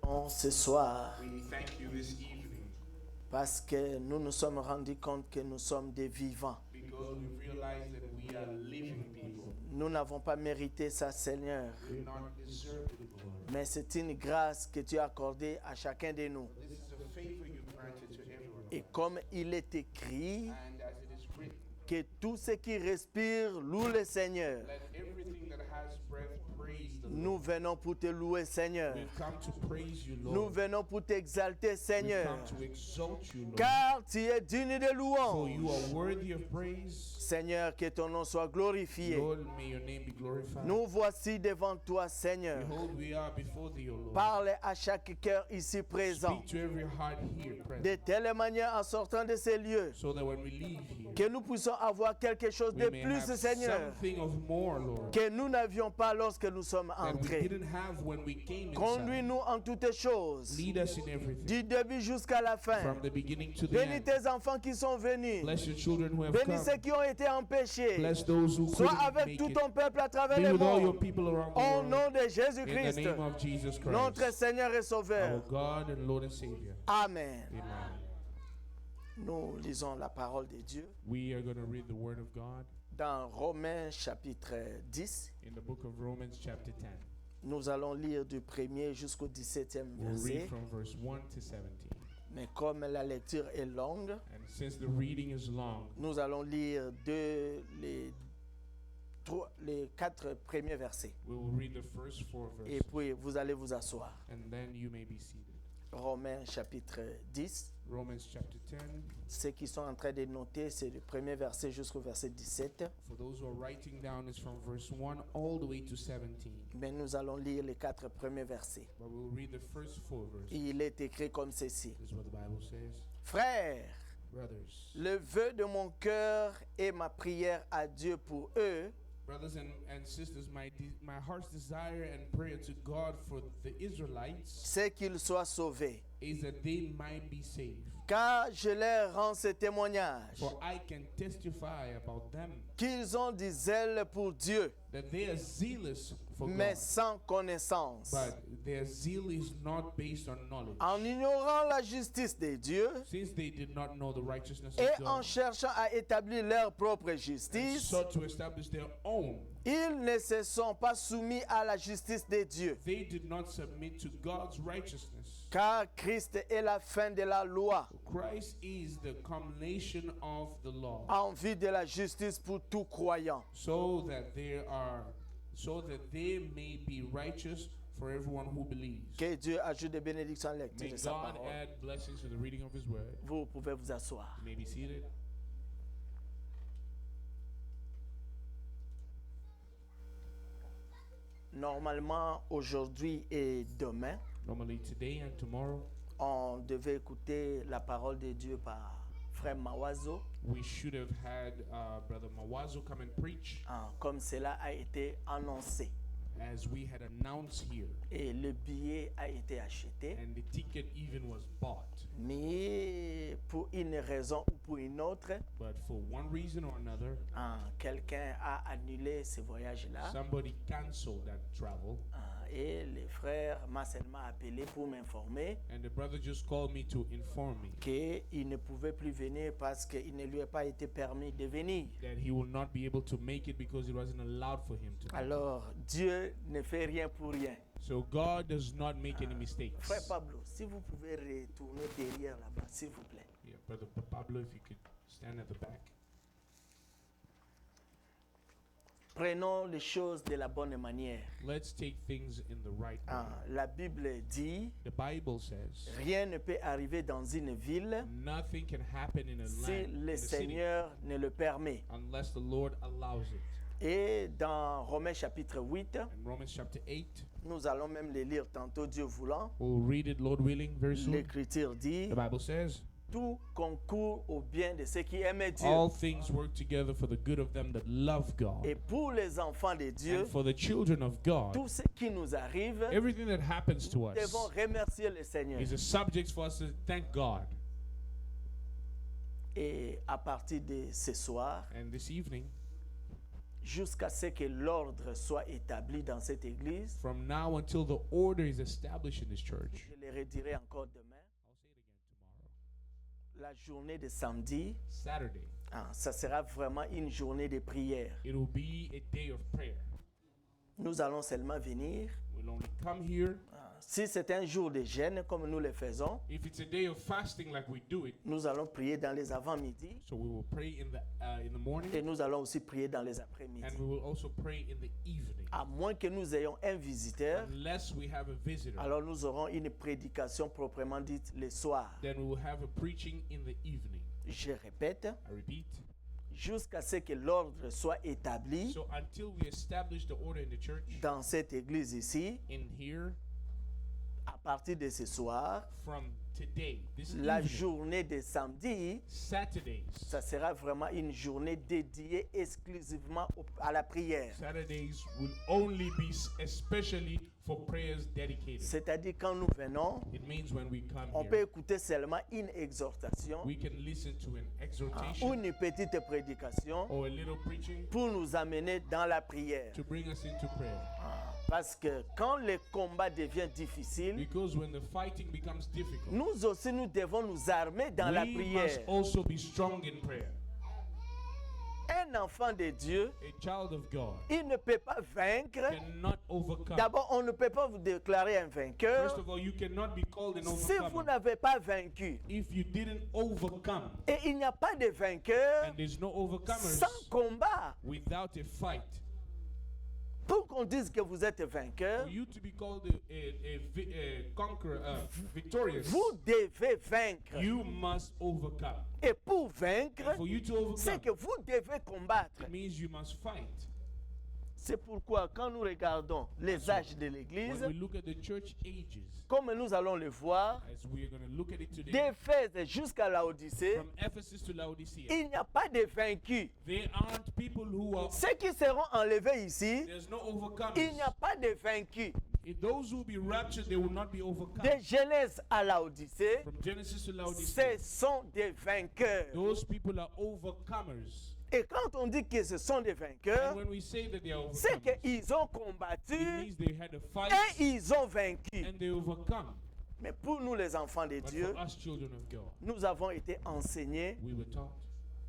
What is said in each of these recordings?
remercions ce soir We thank you this evening parce que nous nous sommes rendus compte que nous sommes des vivants. because we realize that we are living people. Nous n'avons pas mérité ça, Seigneur, We do not deserve the glory. mais c'est une grâce que tu as accordée à chacun de nous. This is a favor you granted to everyone. Et comme il est écrit, And as it is written, que tout ce qui respire loue le Seigneur. let everything that has breath praise the Lord. Nous venons pour te louer, Seigneur. We've come to praise you, Nous Lord. venons pour t'exalter, We've Seigneur. come to exalt you, Lord. Car tu es digne de For louange. you are worthy of praise. Seigneur, que ton nom soit glorifié. Lord, may your name be glorified. Nous voici devant toi, Seigneur. Behold, we are before thee, O Lord. Parle à chaque cœur ici présent. Speak to every heart here present, De telle manière en sortant de ces lieux, so that when we leave here, que nous puissions avoir quelque chose de we may plus, have Seigneur, something of more, Lord, que nous n'avions pas lorsque nous sommes that we entrés. didn't have when we came inside. Conduis-nous en toutes choses, Lead us in everything, du début jusqu'à la fin. from the beginning to the Bénis end. tes enfants qui sont venus. Bless your children who have Bénis ceux come. qui ont été empêchés. Bless those who Sois couldn't avec make tout it. ton peuple à travers Be le with all your monde. people around the Au world. nom de In the Jésus-Christ, name of Jesus notre Christ, Seigneur et our Sauveur. God and Lord and Savior. Amen. Amen. Nous lisons la parole de Dieu We are going to read the Word of God dans Romains chapitre 10. in the book of Romans chapter 10. Nous allons lire du 1er jusqu'au 17e We'll read verset. from verse 1 to 17. Mais comme la lecture est longue, And since the reading is long, nous allons lire les 4 premiers versets. we will read the first 4 Et verses, puis vous allez vous asseoir. and then you may be seated. Romains chapitre 10. Romans chapter 10. Ceux qui sont en train de noter, c'est le premier verset jusqu'au verset 17. For those who are writing down, it's from verse 1 all the way to 17. Mais nous allons lire les 4 premiers versets. But we'll read the first 4 verses. Il est écrit comme ceci. This is what the Bible says. Frères, Brothers, le vœu de mon cœur et ma prière à Dieu pour eux, brothers and sisters, my heart's desire and prayer to God for the Israelites c'est qu'ils soient sauvés. is that they might be saved. Car je leur rends ce témoignage For I can testify about them qu'ils ont du zèle pour Dieu, that they are zealous for mais God, sans connaissance. but their zeal is not based on knowledge. En ignorant la justice de Dieu Since they did not know the righteousness et of en God, cherchant à établir leur propre and justice, sought to establish their own, ils ne se sont pas soumis à la justice de Dieu. they did not submit to God's righteousness. Car Christ est la fin de la loi Christ is the culmination of the law, en vue de la justice pour tout croyant. so that they may be righteous for everyone who believes. Que Dieu ajoute des bénédictions à la lecture May de sa God parole. add blessings to the reading of His word. Vous pouvez vous asseoir. You may be seated. Normalement, aujourd'hui et demain, Normally today and tomorrow, on devait écouter la parole de Dieu par Frère Mawazo, we should have had Brother Mawazo come and preach, comme cela a été annoncé. as we had announced here, Et le billet a été acheté. and the ticket even was bought. Mais pour une raison ou pour une autre, But for one reason or another, quelqu'un a annulé ce voyage-là. somebody canceled that travel, Et le frère m'a seulement appelé pour m'informer and the brother just called me to inform me qu'il ne pouvait plus venir parce qu'il ne lui a pas été permis de venir. that he will not be able to make it because it wasn't allowed for him to. Alors, Dieu ne fait rien pour rien. So God does not make any mistakes. Frère Pablo, si vous pouvez retourner derrière là-bas, s'il vous plaît. Yeah, Brother Pablo, if you could stand at the back. Prenons les choses de la bonne manière. Let's take things in the right way. La Bible dit, The Bible says rien ne peut arriver dans une ville nothing can happen in a si land, in le a city, Seigneur ne le permet. unless the Lord allows it. Et dans Romains chapitre 8, In Romans chapter 8, nous allons même les lire tantôt, Dieu voulant. we'll read it, Lord willing, very soon. L'Écriture dit, The Bible says, tout concourt au bien de ceux qui aiment Dieu. all things work together for the good of them that love God. Et pour les enfants de Dieu, And for the children of God, tout ce qui nous arrive, everything that happens to nous devons us remercier le Seigneur. is a subject for us to thank God. Et à partir de ce soir, And this evening, jusqu'à ce que l'ordre soit établi dans cette église. From now until the order is established in this church. Je le redirai encore demain. I'll say it again tomorrow. La journée de samedi, Saturday, ça sera vraiment une journée de prière. it will be a day of prayer. Nous allons seulement venir. We'll only come here. Si c'est un jour de jeûne, comme nous le faisons, If it's a day of fasting like we do it, nous allons prier dans les avant-midi so we will pray in the morning, et nous allons aussi prier dans les and après-midi. we will also pray in the evening. À moins que nous ayons un visiteur, Unless we have a visitor, alors nous aurons une prédication proprement dite le soir. then we will have a preaching in the evening. Je répète, I repeat. jusqu'à ce que l'ordre soit établi So until we establish the order in the church, dans cette église ici, in here, à partir de ce soir, from today, this la evening, journée de samedi, Saturdays, ça sera vraiment une journée dédiée exclusivement à la prière. Saturdays will only be especially for prayers dedicated. C'est-à-dire quand nous venons, It means when we come on peut here, écouter seulement une exhortation we can listen to an ou exhortation une petite prédication or a little preaching pour nous amener dans la prière. to bring us into prayer. Parce que quand le combat devient difficile, Because when the fighting becomes difficult, nous aussi nous devons nous armer dans la we prière. must also be strong in prayer. Un enfant de Dieu, A child of God il ne peut pas vaincre. cannot overcome. D'abord, on ne peut pas vous déclarer un First vainqueur of all, you cannot be called an si vous overcomer n'avez pas vaincu. if you didn't overcome. Et il n'y a pas de vainqueur And there's no overcomers sans combat. without a fight. Pour qu'on dise que vous êtes vainqueur, For you to be called a conqueror, victorious, vous devez vaincre. you must overcome. Et pour vaincre, And for you to c'est overcome, que vous devez combattre. it means you must fight. C'est pourquoi quand nous regardons les âges de l'Église, When we look at the church ages, comme nous allons le voir, as we are going to look at it today, d'Éphèse jusqu'à Laodicée, from Ephesus to Laodicea, il n'y a pas de vaincus. there aren't people who are, Ceux qui seront enlevés ici, there's no il overcomers. n'y a pas de vaincus. If those who will be raptured, they will not be overcome. De Genèse à Laodicée, From Genesis to ce Laodicea, sont des vainqueurs. those people are overcomers. Et quand on dit que ce sont des vainqueurs, And when we say that they are c'est overcomers, qu'ils ont it combattu means they had a fight et ils ont vaincu. and they overcome. Mais pour nous, les enfants de But Dieu, for us children of God, nous avons été enseignés. we were taught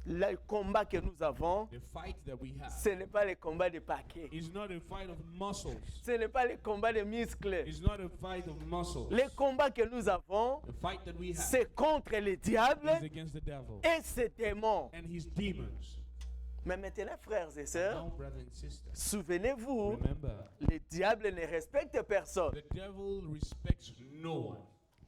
Le combat que nous avons, the fight that we have ce n'est pas le combat de paquets. is not a fight of muscles. Ce n'est pas le combat de muscles. It's not a fight of muscles. Le combat que nous avons, The fight that we have c'est contre le diable is against the devil et ses démons. and his demons. Mais maintenant, frères et Now, sœurs, brothers and sisters, souvenez-vous, remember, le diable ne respecte personne. the devil respects no one.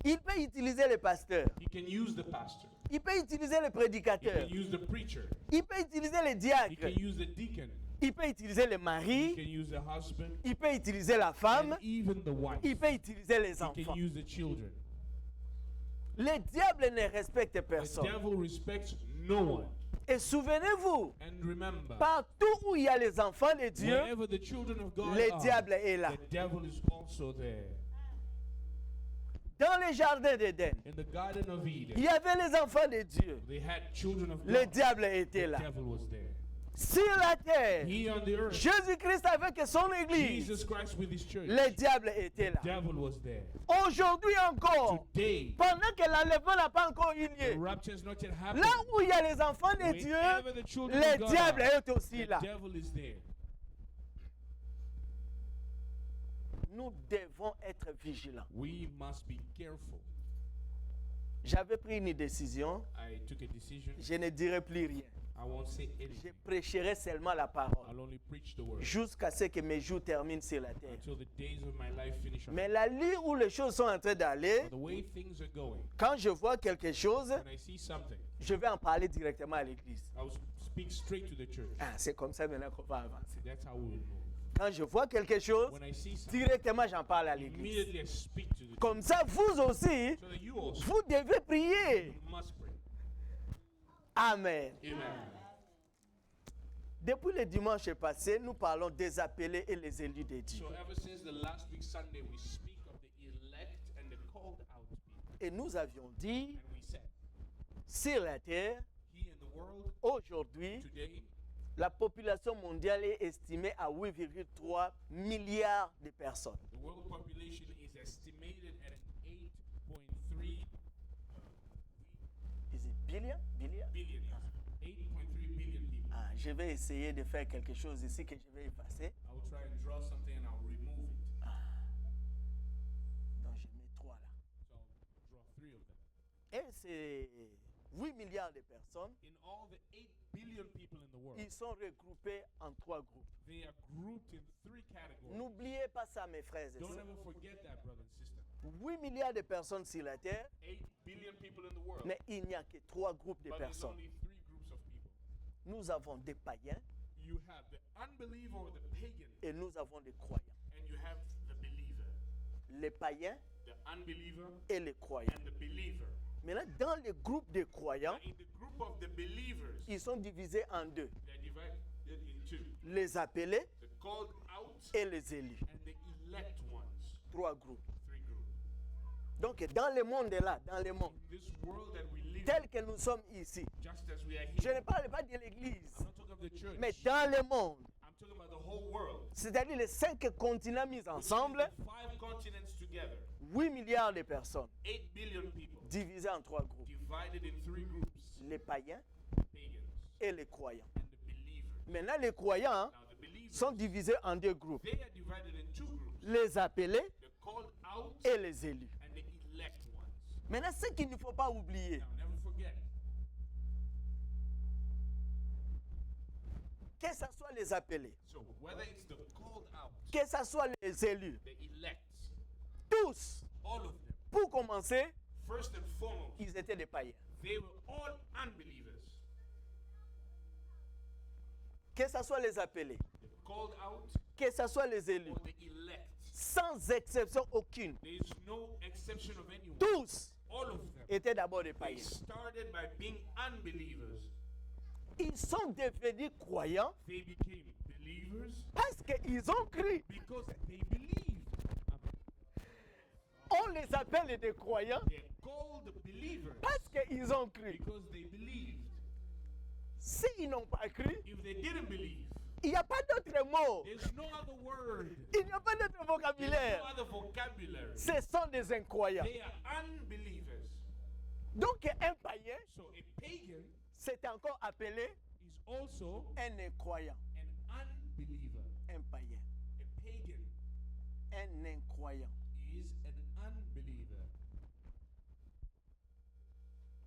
Il peut utiliser le pasteur, He can use the pastor. il peut utiliser le He prédicateur, can use the preacher. il peut utiliser le He diacre, can use the deacon. il peut utiliser le He mari, can use the husband. il peut utiliser la femme, And even the wife. il peut utiliser les He can enfants. use the children. Le diable ne respecte The personne. devil respects no one. Et souvenez-vous, And remember, partout où il y a les enfants de Dieu, wherever the children of God le are, diable est là. the devil is also there. Dans le jardin d'Éden, In the Garden of il Eden, y avait les enfants de Dieu. they had children of Le God. diable était The là. devil was there. Sur la terre, He on the earth, Jésus-Christ avec son église, Jesus Christ with his church. le diable était là. The devil was there. Aujourd'hui encore, Today, pendant que l'enlèvement n'a pas encore eu the lieu, rapture has not yet happened. là où il y a les enfants de Dieu, Wherever the children le of God diable are, est aussi the là. devil is there. Nous devons être vigilants. We must be careful. J'avais pris une décision, I took a decision. je ne dirai plus rien. I won't say Je anything. prêcherai seulement la parole I'll only preach the word jusqu'à ce que mes jours terminent sur la terre. until the days of my life finish on Mais earth. la ligne où les choses sont en train d'aller, The way things are going, quand je vois quelque chose, when I see something, je vais en parler directement à l'église. I will speak straight to the church. Ah, c'est comme ça maintenant qu'on va avancer. That's how we will move. Quand je vois quelque chose, When I see something, directement j'en parle à l'église. immediately I speak to the church. Comme ça, vous aussi, So that you also vous devez prier. must pray. Amen. Amen. Depuis le dimanche passé, nous parlons des appelés et les élus de Dieu. So ever since the last week Sunday, we speak of the elect and the called out people. Et nous avions dit, And we said, sur la terre, here in the world, aujourd'hui, today, La population mondiale est estimée à 8,3 milliards de personnes. The world population is estimated at 8.3 Is it billion? Billion? billion. Yes. 8.3 billion people. Ah, je vais essayer de faire quelque chose ici que je vais effacer. I will try and draw something and I'll remove it. Donc je mets 3 là. So I'll draw 3 of them. Et c'est 8 milliards de personnes. In all the 8 billion people in the world, Ils sont regroupés en 3 groupes. they are grouped in 3 categories. N'oubliez pas ça, mes frères et Don't sœurs. ever forget that, brother and sister. 8 milliards de personnes sur la terre, 8 billion people in the world, mais il n'y a que 3 groupes de but there's personnes. only 3 groups of people. Nous avons des païens You have the unbeliever or the pagan, et nous avons des croyants. and you have the believer. Les païens The unbeliever et les croyants. and the believer. Maintenant, dans le groupe des Now, croyants, in the group of the believers, ils sont divisés en 2. they're divided in 2. Les appelés The called out et les élus. and the elect ones. 3 groupes. 3 groups. Donc, dans le monde là, dans le monde, In this world that we live tel in, que nous sommes ici, just as we are je here, ne parle pas de l'église, I'm not talking of the church. mais dans le monde, I'm talking about the whole world. c'est-à-dire les 5 continents mis ensemble, 5 continents together. 8 milliards de personnes 8 billion people divisées en 3 groupes. divided in 3 groups. Les païens Pagans et les croyants. and the believers. Maintenant, les croyants Now the believers, sont divisés en 2 groupes. they are divided in 2 groups. Les appelés The called out et les élus. and the elect ones. Maintenant, ce qu'il ne faut pas oublier, Now never forget, que ce soit les appelés, so whether it's the called out, que ce soit les élus, the elect, tous, all of them, pour commencer, first and foremost, ils étaient des païens. they were all unbelievers. Que ce soit les appelés, The called out que ce soit les élus, or the elect. sans exception aucune, There is no exception of anyone. tous All of them. étaient d'abord des They païens. started by being unbelievers. Ils sont devenus croyants They became believers parce qu'ils ont cru. because they believed. On les appelle des croyants They're called believers parce qu'ils ont cru. because they believed. S'ils n'ont pas cru, If they didn't believe, il n'y a pas d'autre mot. there's no other word. Il n'y a pas d'autre There's vocabulaire. no other vocabulary. Ce sont des incroyants. They are unbelievers. Donc un païen, So a pagan c'est encore appelé is also un incroyant. an unbeliever. Un païen, A pagan un incroyant. is an unbeliever.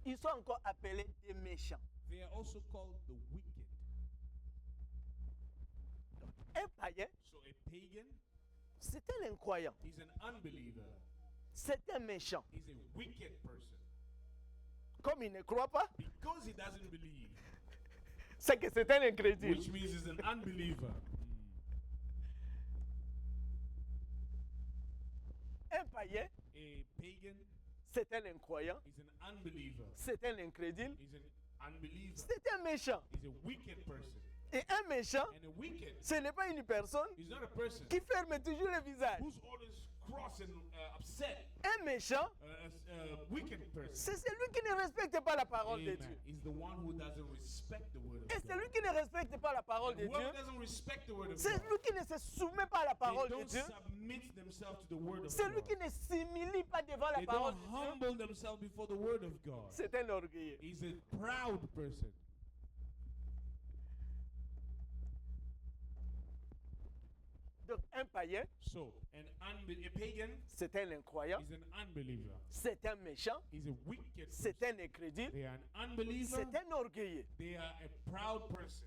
Ils sont encore appelés des méchants. They are also called the wicked. Un païen, So a pagan c'est un incroyant. is an unbeliever. C'est un méchant. He's a wicked person. Comme il ne croit pas, Because he doesn't believe, c'est que c'est un incrédule. which means he's an unbeliever. Un païen, A pagan c'est un incroyant. is an unbeliever. C'est un incrédule. He's an unbeliever. C'est un méchant. He's a wicked person. Et un méchant, And a wicked ce n'est pas une personne is not a person qui ferme toujours le visage. who's always cross and upset. Un méchant, A wicked person. c'est celui qui ne respecte pas la parole de Amen. Dieu. Is the one who doesn't respect the word Et of God. celui qui ne respecte pas la parole de Dieu, Whoever doesn't respect the word of c'est God, celui qui ne se soumet pas à la they parole de don't Dieu, submit themselves to the word of celui God. qui ne s'humilie pas devant la They parole don't de Dieu, humble themselves before the word of God. c'est un orgueilleux. He's a proud person. Donc un païen, So, a pagan c'est un incroyant, is an unbeliever. c'est un méchant, He's a wicked person. c'est un incrédule, They are an unbeliever. c'est un orgueilleux. They are a proud person.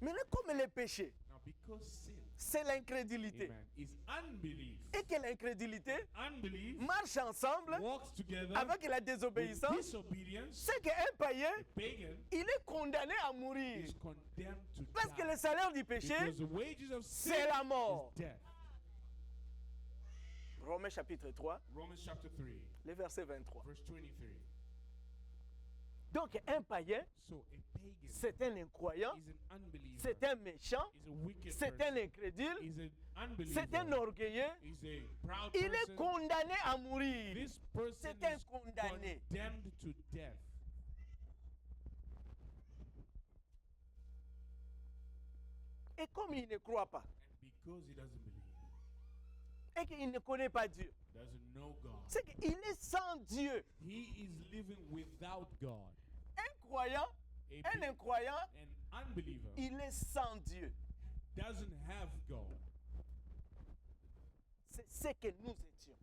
Maintenant, comme le péché, Now, because sin, c'est l'incrédulité, amen, is unbelief. et que l'incrédulité Unbelief marche ensemble walks together avec la with désobéissance, disobedience. c'est qu'un païen, A pagan il est condamné à mourir. is condemned to Parce que die. le salaire du péché, Because the wages of sin c'est la mort. is death. Romains chapitre 3, Romans chapter 3, le verset 23. verse 23. Donc un païen, So a pagan c'est un incroyant, is an unbeliever. c'est un méchant, Is a wicked c'est person. un incrédule, Is an unbeliever. c'est un orgueilleux, Is a proud il est person. condamné à mourir. This person C'est un is condamné. condemned to death. comme il ne croit pas And because he doesn't believe, et qu'il ne connaît pas Dieu, doesn't know God, c'est qu'il est sans Dieu. he is living without God. Un croyant, un incroyant, An unbeliever il est sans Dieu. doesn't have God. C'est ce que nous étions,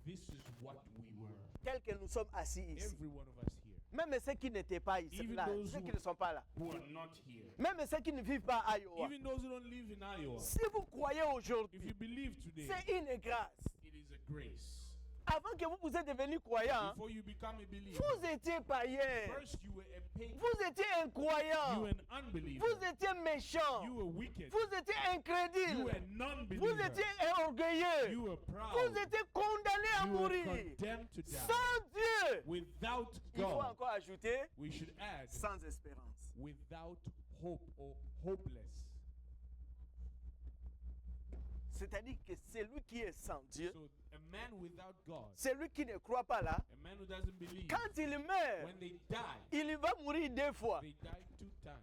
This is what we were. tels que nous sommes assis ici. Every one of us here. Même ceux qui n'étaient pas ici, Even là, those ceux who- qui ne sont pas là. Who are not here. Même ceux qui ne vivent pas à Iowa. Even those who don't live in Iowa. Si vous croyez If aujourd'hui, you believe today, c'est une grâce. it is a grace. Avant que vous êtes devenu croyant, Before you become a believer, vous étiez païen. first you were a pagan. Vous étiez You incroyant. were an unbeliever. Vous étiez méchant. You were wicked. Vous étiez You incrédule. were Vous non-believer. étiez orgueilleux. You were proud. Vous étiez condamné à You were mourir. condemned to die. Sans Dieu. Without Il faut God. encore ajouter We should add sans espérance. without hope or hopeless. C'est-à-dire que celui qui est sans Dieu, So a man without God, celui qui ne croit pas là, a man who doesn't believe, quand il meurt, when they die, il va mourir deux fois. they die 2 times.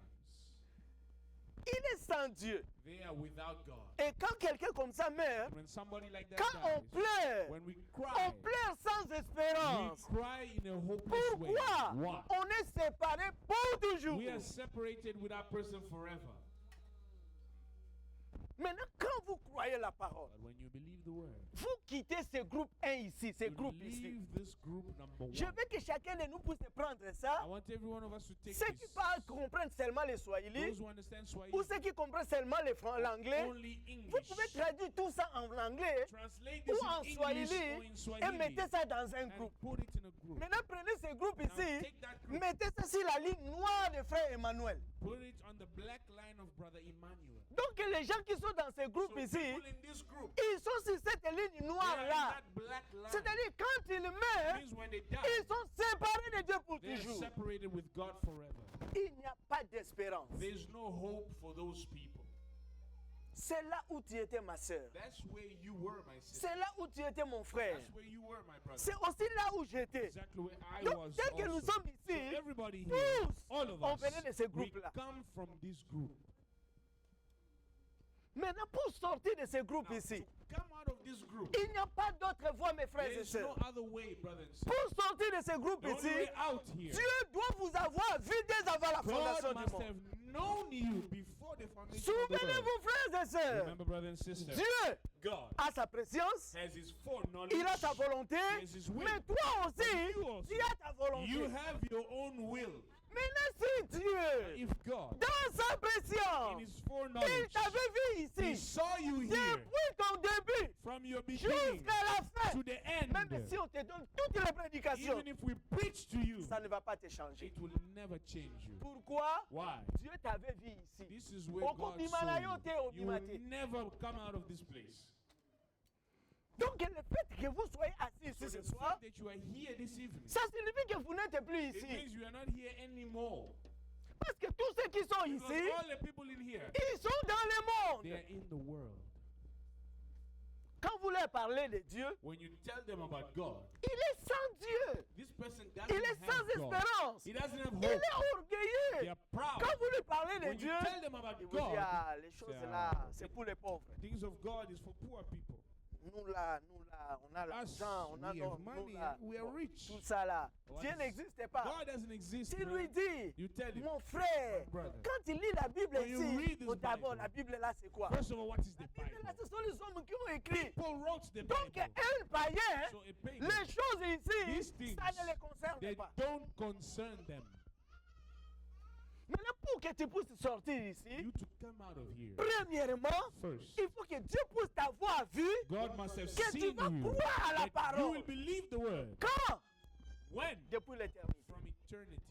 Il est sans Dieu. They are without God. Et quand quelqu'un comme ça meurt, When somebody like that quand on dies, pleure, when we on cry, pleure sans we espérance. cry in a hopeless way. Pourquoi? Why? On est séparés pour toujours. We are separated with that person forever. Maintenant, quand vous croyez la parole, But when you believe the word, vous quittez ce groupe 1 ici, ce you groupe ici. leave this group number Je one. veux que chacun de nous puisse prendre ça. I want every one of us to take Ceux qui this. parlent comprennent seulement les Swahili Those who understand Swahili, ou ceux qui comprennent seulement l'anglais. only Vous English. pouvez traduire tout ça en anglais Translate ou this en in English Swahili or in et Swahili mettez ça dans un and groupe. put it in a group. Maintenant, prenez ce groupe Now ici, take that group. mettez ça sur la ligne noire de frère Emmanuel. Put it on the black line of Brother Emmanuel. Donc, les gens qui sont dans ce So groupe ici, people in this group, ils sont sur cette ligne they are in noire-là. that black line. C'est-à-dire, quand ils meurent, Means when they die, ils sont séparés de Dieu pour they are toujours. separated with God forever. Il n'y a pas d'espérance. There's no hope for those people. C'est là où tu étais, ma soeur. That's where you were, my sister. C'est là où tu étais, mon frère. That's where you were, my brother. C'est aussi là où j'étais. Exactly where I Donc, was dès que nous also. sommes So ici, everybody here, tous, all of on us, venait de ce we groupe-là. come from this group. Maintenant, pour sortir de ce groupe Now, ici, to come out of this group, il n'y a pas d'autre voie, mes frères et there's sœurs. no other way, brother and sister. Pour sortir de ce groupe The only ici, way out here, Dieu doit vous avoir vu dès avant la fondation God du must monde. have known you before the foundation of the world. Souvenez-vous, frères et sœurs, Remember, brother and sister, Dieu God a sa préscience, has His foreknowledge. il a sa volonté, Yes, his will. mais toi aussi, But you also, tu as ta volonté. You have your own will. Maintenant, si Dieu, If God, dans sa in préscience, His il foreknowledge, t'avait vu He ici, saw you here depuis ton début from your beginning jusqu'à la fin, to the end. même si on te donne toutes les prédications, Even if we preach to you, ça ne va pas te changer. it will never change you. Pourquoi? Why? Dieu t'avait vu ici. This is where God Okobima na yo te saw you. You will obimate. never come out of this place. Donc le fait que vous soyez assis So ici ce the soir, fact that you are here this evening, ça signifie que vous n'êtes plus it ici. means you are not here anymore. Parce que tous ceux qui sont Because ici, all the people in here, ils sont dans le they monde. are in the world. Quand vous leur parlez de Dieu, When you tell them about God, il est sans Dieu. this person Il doesn't est sans have God. espérance. He doesn't have Il hope. est They orgueilleux. are proud. Quand vous lui parlez de When Dieu, you tell them about il vous dit, God, ah, les choses c'est, là, c'est pour les pauvres. things of God is for poor people. Nous là, on a l'argent, on a we have nous money, là, we are rich. tout ça là. What Dieu is- n'existe pas. God doesn't exist. Tu man. lui dis, You tell him. mon frère, My brother. quand il lit la Bible When you read ici, this tout d'abord, Bible, la Bible là, c'est quoi? First of all, what is the La Bible là, Bible? ce sont les hommes qui ont écrit. People wrote the Donc, Bible. un païen, So a pagan, les choses these ici, things, ça ne les concerne they pas. don't concern them. Maintenant, pour que tu puisses sortir ici, You to come out of here. premièrement, First, il faut que Dieu puisse t'avoir vu God must have que tu seen vas you. croire à la That you parole. will believe the word. Quand? When? Depuis l'éternité. From eternity.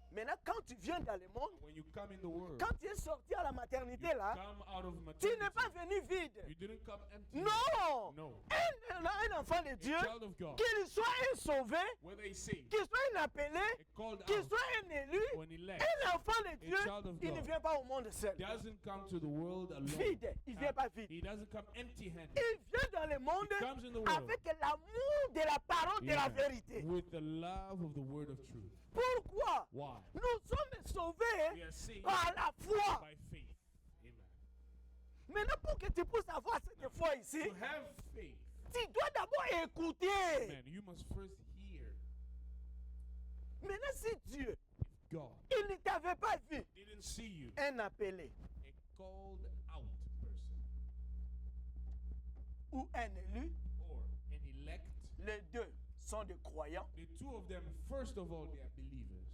Maintenant, quand tu viens dans le monde, When you come in the world, quand tu es sorti à la maternité you là, come out of tu maternity. n'es pas venu vide. You didn't come empty. Non! No. Un enfant de Dieu, A child of God, qu'il soit un sauvé, whether he's saved, qu'il soit un appelé, a called qu'il out, soit un élu, or an elect, un enfant de Dieu, child of il ne God, vient pas au monde seul. doesn't come to the world alone. Vide, il ne vient pas vide. He doesn't come empty-handed. Il vient dans le monde He comes in the world. avec l'amour de la parole de la Yeah. vérité. With the love of the word of truth. Pourquoi? Why? Nous sommes sauvés We are saved par la foi. by faith in Maintenant, pour que tu puisses avoir cette foi ici, To have faith, tu dois d'abord écouter. man, you must first hear. Maintenant, si Dieu, If God il ne t'avait pas vu, didn't see you, un appelé a called out person, ou un élu, or an elect, les deux sont des croyants. the two of them, first of all, they are believers.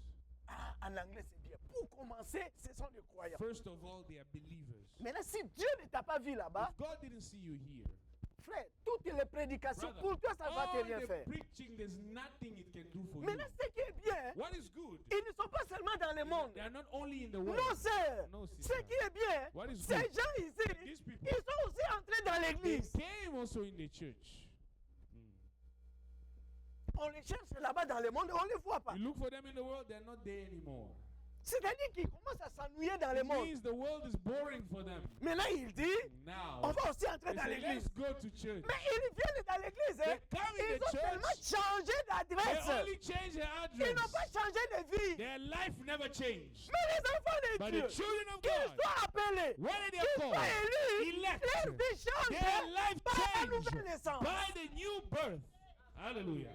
Ah, en anglais, c'est bien. Pour commencer, ce sont des croyants. First of all, they are believers. Maintenant, si Dieu ne t'a pas vu là-bas, If God didn't see you here, frère, toutes les prédications, brother, pour toi, ça ne va te all rien the faire. preaching, there's nothing it can do for you. Maintenant, ce qui est bien, What is good? ils ne sont pas seulement dans le monde. They are not only in the world. Non, sœur. No, Ce sister. qui est bien, What is ces good? gens ici, These people, ils sont aussi entrés dans they l'église. came also in the church. On les cherche là-bas dans le monde et on ne les voit pas. You look for them in the world, they're not there anymore. C'est-à-dire qu'ils commencent à s'ennuyer dans le It monde. means the world is boring for them. Maintenant, il dit, Now, on va aussi entrer they dans say, l'église. let's go to church. Mais ils viennent dans l'église, hein. They come in Ils the ont church. seulement changé They d'adresse. only change their Ils n'ont pas address. changé de vie. Their life never changed. Mais les enfants de But Dieu, the children of qu'ils God, soient appelés, whether they qu'ils are soient called, élus, elect, leur vie change their life par la changed nouvelle naissance. by the new birth. Hallelujah.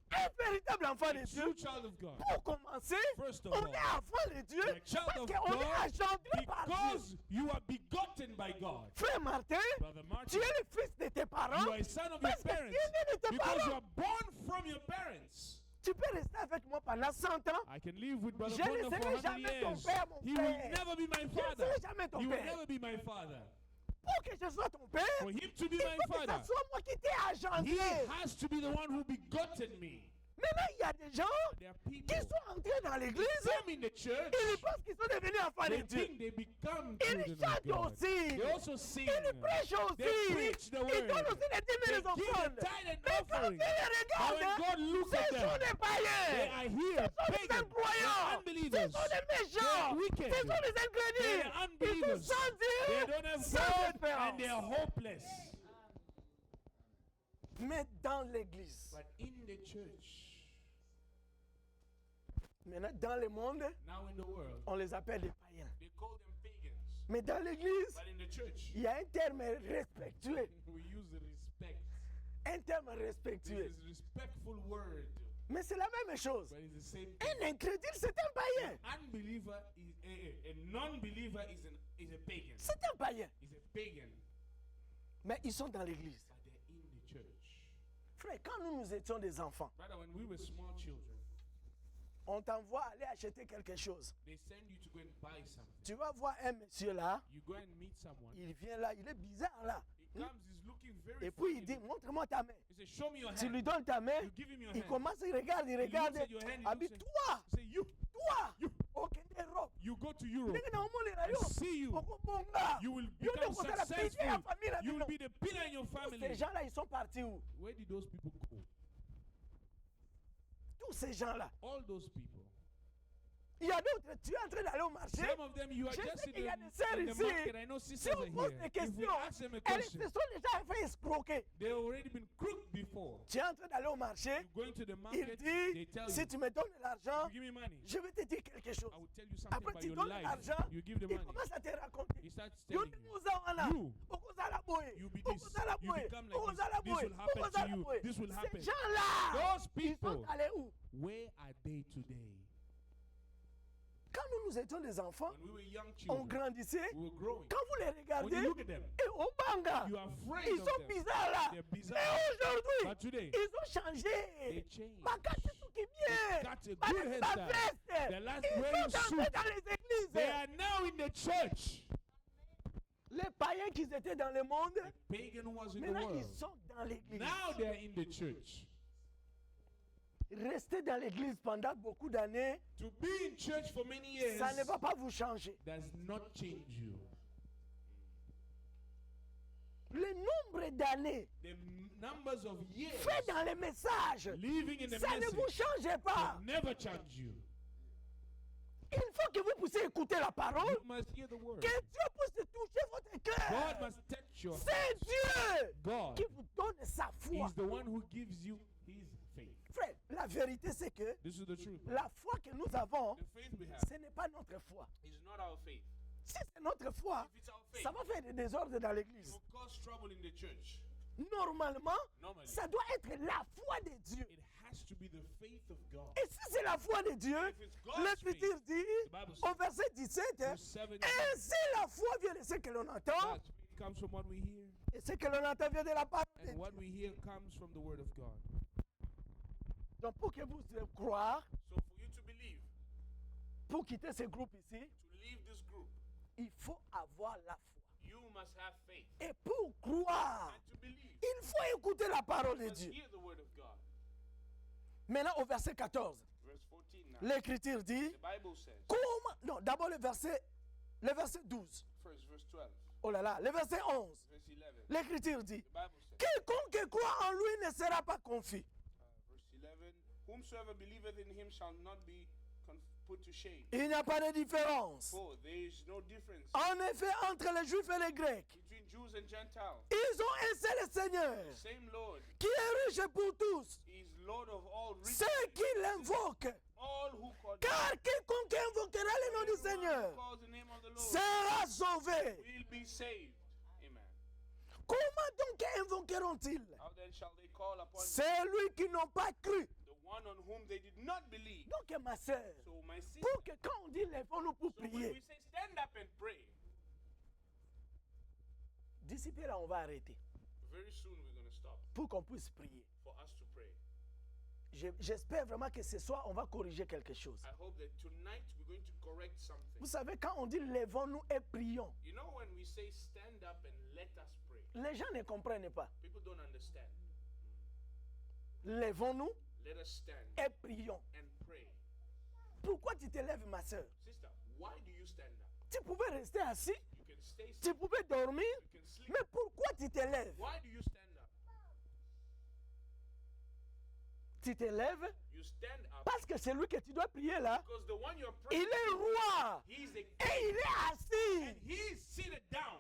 Un véritable enfant de Dieu, True child of God. pour commencer, First of on all, est enfant de Dieu a child parce of qu'on est God engendré par Dieu. because you are begotten by God. Frère Martin, Brother tu Martin, es le fils de tes parents you are a son of your parce que tu es parents né de tes because you parents. are born from your parents. Tu peux rester avec moi pendant 100 ans. I can live with Brother Je ne Bonner for serai 100 jamais ton years. père, mon He will frère. never be my Je ne father. serai jamais ton He will père. never be my father. Pour que je sois ton père, For him to be il my faut que father, ce soit moi qui t'ai he engendré. has to be the one who begotten me. Maintenant, il y a des gens There are qui people sont entrés dans l'église. come in the church, Ils pensent qu'ils sont devenus enfants de they Dieu. think they become Ils children of chantent God. aussi. They also sing. Ils prêchent aussi. They preach the Ils donnent word. aussi les dîmes et They les give offrandes. the tithe and Mais quand offering. Dieu les But when regarde, God looks at ce sont them, des they païens. are Ce here, sont des pagan, they are incroyants. Ce unbelievers. sont des They méchants. are wicked. Ce sont des They incrédules. are Ils sont unbelievers. sans They Dieu, don't have sans God espérance. and they are hopeless. Mais dans l'église, But in the church, maintenant dans le monde, now in the world, on les appelle des païens. they call them pagans. Mais dans l'église, But in the church, il y a un terme respectueux. we use the respect. Un terme This respectueux. is respectful word, Mais c'est la même chose. but it's the same thing. Un incrédule, c'est un païen. Unbeliever is a non-believer is a pagan. C'est un païen. Is a pagan, Mais ils sont dans l'église. but they're in the church. Frère, quand nous étions des enfants, Brother, when we were small children, on t'envoie aller acheter quelque chose. they send you to go and buy something. Tu vas voir un monsieur là, You go and meet someone. il vient là, il est bizarre là. He comes, he's looking very Et puis il funny. dit, montre-moi ta main. He says, show me your Tu hand. lui donnes ta main, You give him your il hand. commence, il regarde, looks at your hand, he Habite looks toi, Say, you toi, aucune Europe. go to Europe. Ndenge na omoni na I yo, see you. okobonga. You will Yo become ndio kozala pilier ya successful. famille na You will bino. be the pillar in your Tous ces family. gens-là, ils sont partis où? Where did those people go? Tous ces gens-là. All those people. Il y a d'autres, tu es en train d'aller au marché. Some of them, you are Je just sais in qu'il y a the, des sœurs in the ici. market. I know Si sisters on are pose here. des If questions, we ask them a elles question, se sont déjà fait escroquer. they've already been crooked before. Tu es en train d'aller au marché. You go into the Il market, they dit, tell si you, tu me donnes de l'argent, you give me money. je vais te dire quelque chose. I will tell you something Après, about tu your donnes life. l'argent, You give the il money. commence à te raconter. He starts Yo telling ni you, muza wana, you, okozala boye, you be this, okozala you boye, become like okozala this, boye, this will happen to okozala you, boye. this will happen. Ces gens-là, Those ils sont people, allés où? where are they today? Quand nous étions des enfants, When we were young on children, grandissait. we were growing. Quand vous les When you regardez, look at them, et au banga, you are afraid ils of sont them. bizarres là. They're bizarre. Mais aujourd'hui, But today, ils ont changé. they changed. Bakati suki bien. Got a good Balati ba hairstyle. veste. The last Ils wearing sont entrés suit. dans les églises. They are now in the church. Les païens qui étaient dans le monde, The pagan was in the maintenant ils world. sont dans l'église. Now they are in the church. Rester dans l'église pendant beaucoup d'années, To be in church for many years ça ne va pas vous changer. does not change you. Le nombre d'années The numbers of years fait dans les messages, living in the ça ne message vous change pas. will never change you. Il faut que vous puissiez écouter la parole, You must hear the word. que Dieu puisse toucher votre God cœur. must touch your C'est heart. Dieu God qui vous donne sa foi. is the one who gives you his faith. Frère, la vérité c'est que This is the truth. la foi que nous avons, The faith we have ce n'est pas notre foi. is not our faith. Si c'est notre foi, if it's our faith, ça va faire des désordres dans it l'église. will cause trouble in the church. Normalement, Normally, ça doit être la foi de Dieu. it has to be the faith of God. Et si c'est la foi de Dieu, If it's God's l'Écriture dit, the Bible says, au verset 17, verse 17, ainsi la foi vient de ce que l'on entend, that faith comes from what we hear, et ce que l'on entend vient de la parole de and Dieu. what we hear comes from the word of God. Donc pour que vous puissiez croire, So for you to believe, pour quitter ce groupe ici, to leave this group, il faut avoir la foi. you must have faith. Et pour croire, And to believe, il faut écouter la parole de you must Dieu. hear the word of God. Maintenant au verset 14, Verse 14 now. l'Écriture dit, The Bible says, comment, non, d'abord le verset 12. first verse 12, Oh là là, le verset 11. verse 11. L'Écriture dit, The Bible says, quiconque croit en lui ne sera pas confus. verse 11, whomsoever believeth in him shall not be put to shame. Il n'y a pas de différence. For there is no difference En effet, entre les Juifs et les Grecs, between Jews and Gentiles. ils ont un seul Seigneur Same Lord qui est riche pour tous, is Lord of all riches. ceux qui l'invoquent. All who call Car quiconque invoquera le nom du everyone who Seigneur calls the name of the Lord sera sauvé. will be saved. Amen. Comment donc invoqueront-ils How then shall they call upon celui qui n'ont pas cru? the one on whom they did not believe? Donc ma sœur, So my sister, pour que quand on dit lèvons-nous pour so when prier, we say stand up and pray, d'ici peu là on va arrêter very soon we're going to stop pour qu'on puisse prier. for us to pray. J'espère vraiment que ce soir on va corriger quelque chose. I hope that tonight we're going to correct something. Vous savez, quand on dit lèvons-nous et prions, You know when we say stand up and let us pray, les gens ne comprennent pas. people don't understand. Lèvons-nous Let us stand et prions. and pray. Pourquoi tu te lèves, ma soeur? Sister, why do you stand up? Tu pouvais rester assis, You can stay tu still, pouvais dormir, you can sleep. mais pourquoi tu te lèves? Why do you stand up? Tu te lèves You stand up parce que c'est lui que tu dois prier là. because the one you're Il praying est roi he's a et king il est assis. and he's seated down.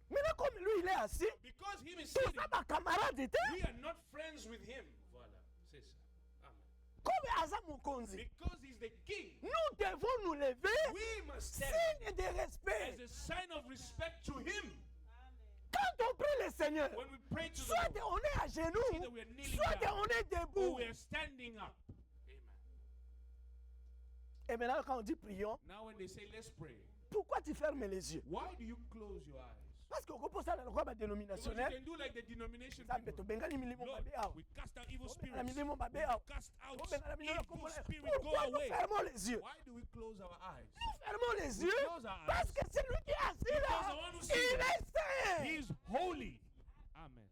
Maintenant, comme lui, il est assis, Because him is tout sitting, ça, ma camarade était we are not friends with him. Voilà, c'est ça. Amen. comme Asa Mukonzi. Because he's the king, Nous devons nous lever, we must stand signe de respect. as a sign of respect to him. Quand on prie le Seigneur, When we pray to the soit Lord, on est à either genoux, we are kneeling soit down on est or debout. we are standing up. Amen. Et maintenant, quand on dit prions, Now when they say let's pray, pourquoi tu fermes les yeux? why do you close your eyes? Parce qu'on peut ça dans le corps Because you dénominationnel. can do like the denomination Ça peut people. te bengali milimo Lord, babe ao. we cast out evil La spirits. milimo babe We ao. cast out Oh, ben, la milimo evil comme ça. spirits. Go Pourquoi nous away. fermons les yeux? Why do we close our eyes? Nous fermons les yeux close our eyes. parce que c'est lui qui est assis Because the là. one who Il sits est saint. He is holy. Amen.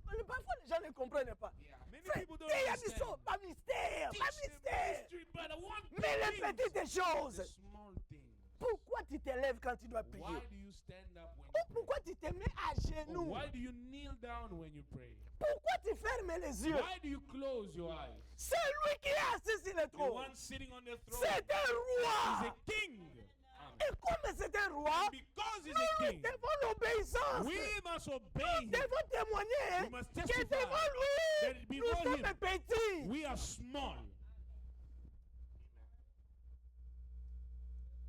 Praise God. Parfois les gens ne comprennent pas. Yeah. Many Frère, people don't il y a understand. des choses, pas mystère, pas Teach them mystère. mystery, but I want Mais les things, petites the choses. small things. Pourquoi tu te lèves quand tu dois prier? Why do you stand up when Ou you pray? pourquoi tu te mets à Or genoux? why do you kneel down when you pray? Pourquoi tu fermes les yeux? Why do you close your eyes? C'est lui qui est assis sur le The trône. one sitting on the throne C'est un is roi. a king. Amen. Et comme c'est un roi, Because he's nous a lui king, devons l'obéissance. we must obey Nous him. devons témoigner We must que testify devant that lui, nous before sommes him, petits. We are small.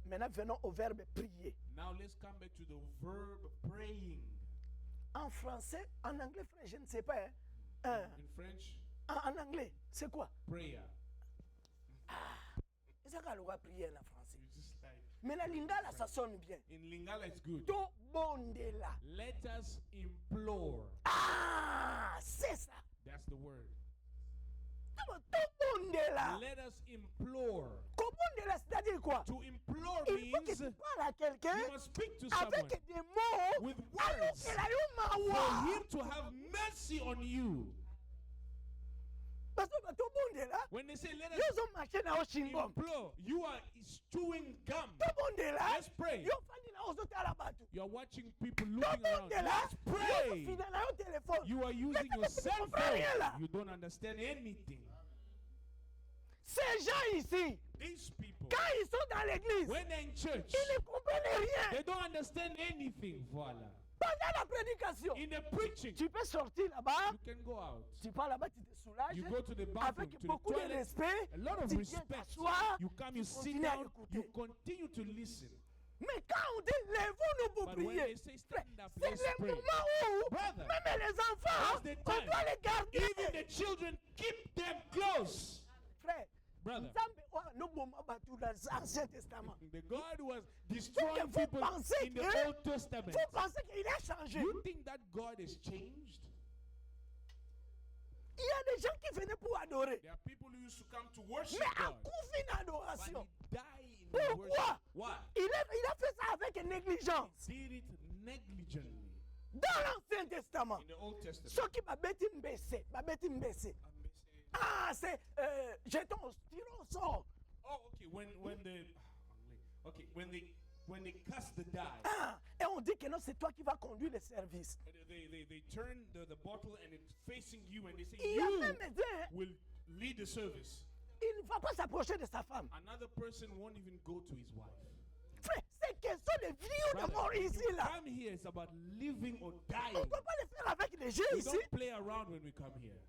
Maintenant, venons au verbe prier. Now let's come back to the verb praying. En français, en anglais, frère, je ne sais pas. Hein. In French, En anglais, c'est quoi? prayer. C'est ça qu'on va prier en français. It's just like, Mais la lingala, ça sonne bien. in Lingala, it's good. To bondela. Let us implore. Ah, c'est ça. That's the word. To bondela. Let us implore. Kobondela, c'est-à-dire quoi? To implore Il faut que means tu parles à quelqu'un you must speak to someone avec des mots. with Alors words qu'elle a eu ma for voix. him to have mercy on you. Parce que to bondela, When they say let us ils ont marché dans le chingom. implore, you are chewing gum. To bondela, Let's pray. ils ont fait dans autres à la bateau. You are watching people To looking around. bondela, Let's ils ont pray. fait dans le téléphone. You are using your cell comprends rien là. phone. You don't understand anything. Ces gens ici, These people, quand ils sont dans l'église, when they're in church, ils ne comprennent rien. they don't understand anything. Voila. Pendant la prédication, In the preaching, tu peux sortir là-bas, you can go out. tu pars là-bas, tu te soulages. You go to the bathroom, Avec to the beaucoup de toilet. respect, A lot of tu viens respect. t'asseoir, You come, you sit continues à down, écouter. you continue to listen. Mais quand on dit lèvons-nous pour But when prier, they say stand up, c'est let's le pray. moment où Brother, même les enfants, that's the on time. doit les garder. Even the children, keep them close. Frère, Brother, Nzambe oyo noboma bato dans l'Ancien Testament. the God was destroying vous people pensez in the que- Old Testament. Vous pensez qu'il a changé? You think that God has changed? Il y a des gens qui venaient pour adorer, There are people who used to come to worship mais God, accouffent une but adoration. he died in the Pourquoi? worship. Why? Il a fait ça avec négligence. Did it negligently Dans l'Ancien Testament, in the Old Testament. ceux qui babeti mbese, ah, c'est jeton, tirons au sort. Oh, okay. When they cast the die, Ah, et on dit que non, c'est toi qui vas conduire le service. they turn the bottle and it's facing you, and they say Il y a you même dit, will lead the service. il ne va pas s'approcher de sa femme. Another person won't even go to his wife. Frère, c'est question de vie ou de Brother, mort when ici, you là. come here, it's about living or On dying. ne peut pas le faire avec les jeux We ici. don't play around when we come here.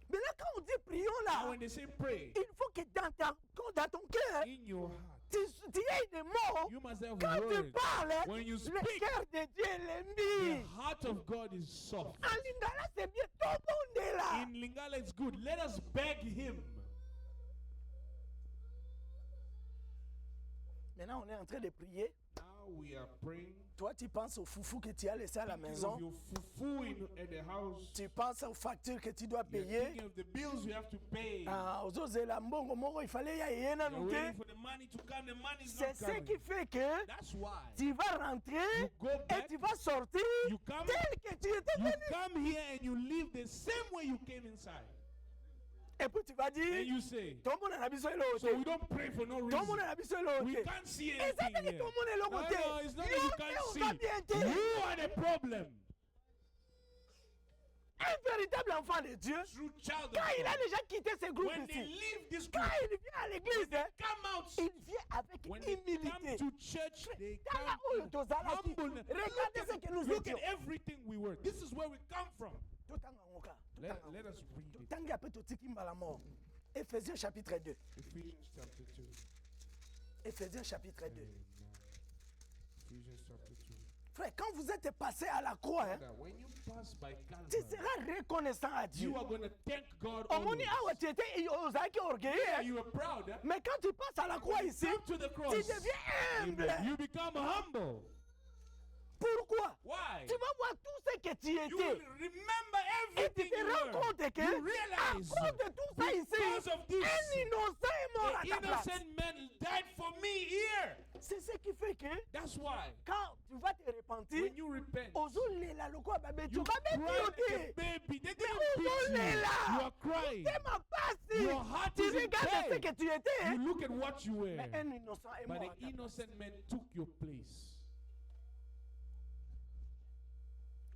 Mais là, quand on dit prions Now, là, when they say pray, il faut que dans ton cœur, in your heart, tu aies des mots. you must have Quand tu words. parles, When you le speak, cœur de Dieu est the mis. heart of God is soft. En lingala, c'est bien, tout le monde est là. In Lingala, it's good. Let us beg him. Maintenant, on est en train de prier. Now we are praying. Toi, tu penses au foufou que tu as laissé à la Thinking maison. of your fufu at the house. Tu penses aux factures que tu dois You're payer. thinking of the bills you have to pay. Ah, aux autres, la mbongo moko, il fallait y aller na You're nous waiting for the money to come. The money is C'est not ce coming. qui fait que That's why tu vas rentrer you go et back. tu vas sortir You come. tel que tu étais You venu. come here and you leave the same way you came inside. Et puis tu vas And dire, you say, tout le monde a besoin de so we l'autre. don't pray for no Tout le monde reason. a besoin de We l'autre. can't see Et ça anything fait que tout here. le monde est No, l'autre. no, it's not that you can't see. You are the problem. Un véritable enfant de Dieu, True child of quand il a God. déjà quitté ce groupe When they ici, leave this quand group, il vient à l'église, hein, come out. il vient avec When they come humilité. to church, they Dans la come où tozalaki, in humbleness. regardez ce que nous Look étions. at everything we were. This is where we come from. Totanga ngoka, Let totanga us read it. Totanga pe totiki mbala mort. Éphésiens chapitre 2. Ephesians chapter 2. Éphésiens chapitre 2. Ephesians chapter 2. Frère, quand vous êtes passé à la croix, hein, Now, when you pass by tu Calvary, seras reconnaissant à Dieu. you are going to thank God Omoni always. awa tu étais ozalaki orgueilleux, Yeah, hein. you are proud. Eh? Mais quand tu passes à la croix ici, Come to the cross. tu deviens humble. Amen. You become humble. Pourquoi? Why? Tu vas voir tout ce que tu You étais. will remember Et tu everything te you rends were. compte que, You à realize cause de tout ça ici, because of this, un innocent est mort à the ta place. innocent man died for me here. C'est ce qui fait que That's why quand tu vas te repentir, when you repent, ozolela lokola babeti, you cry babeti like a ote. baby. They Mais didn't beat you. ozolela. You are crying. Tema pasi. Your heart Tu is in regardes ce pain. que tu étais. You look at what you were. Mais un innocent est But mort à the ta place. innocent man took your place.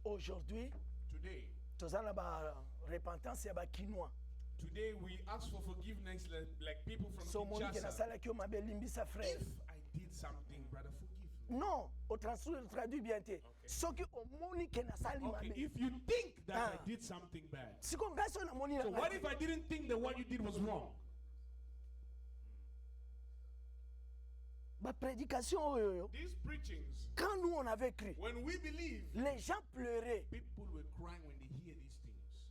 Aujourd'hui, Today, toza na ba repentance ya ba kinois. today we ask for forgiveness like people from So moni ke Kinshasa. nasalaki yo mabe limbisa frère. If I did something, brother, forgive me. Non, au traduit bien te. Soki omoni ke nasali Okay, mabe. if you think that Ah. I did something bad, Siko ngaso na moni na so what ngai. if I didn't think that what you did was wrong? Ba prédication oyo yo. These preachings, Quand nous on avait écrit, when we believe, les gens pleuraient. people were crying when they hear these things.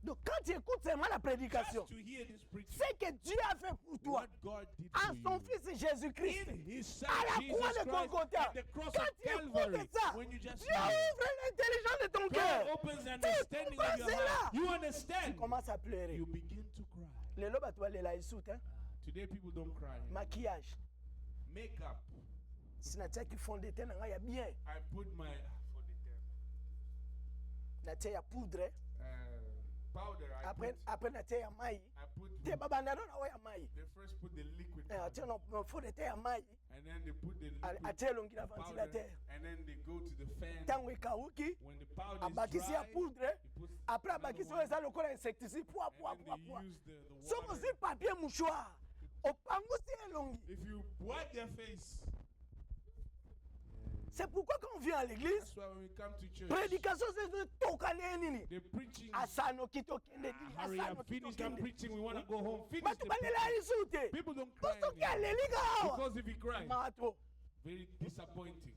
Donc quand tu écoutes seulement la prédication, Just to hear this preaching, ce que Dieu a fait pour toi, what God did en for son you. Fils Jésus-Christ, In his son à la Jesus croix de Christ, Golgotha, at the cross quand of tu Calvary, écoutes ça, when you just Dieu hear it, ouvre l'intelligence de ton God cœur. opens the Tu understanding of your comprends cela. heart. You Tu understand. commences à pleurer. You begin to cry. Lelo bato balela lisuta, hein? Today people don't cry. Maquillage. Makeup. Sinatiaki fond de teint na ngai ya bien. I put my for the term, Natia ya poudre. powder. Après natia ya mai. I put Te babanda no na o ya mai. they first put the liquid Atia no fond de teint ya mai. and then they put the liquid Atia longi na powder ventilateur. and then they go to the fan. Tango ekauki, When the powder is abakisi ya dry, poudre. he puts Après another abakisi one, oyo eza lokola insecticide. Poa, poa, and poa, then poa. they use the Soki water. ozwi papier mouchoir, opangusi elongi. If you wipe their face, C'est pourquoi quand on vient à l'église, That's why when we come to church, prédication c'est de tokane nini. the preaching, Asano kitokende, hurry asano up, finish that kitokende. preaching, we want to go home. Finish Batu the balela preaching. isute. People don't cry Posto anymore. kalelika hawa. Because if you cry, Mato. very disappointing.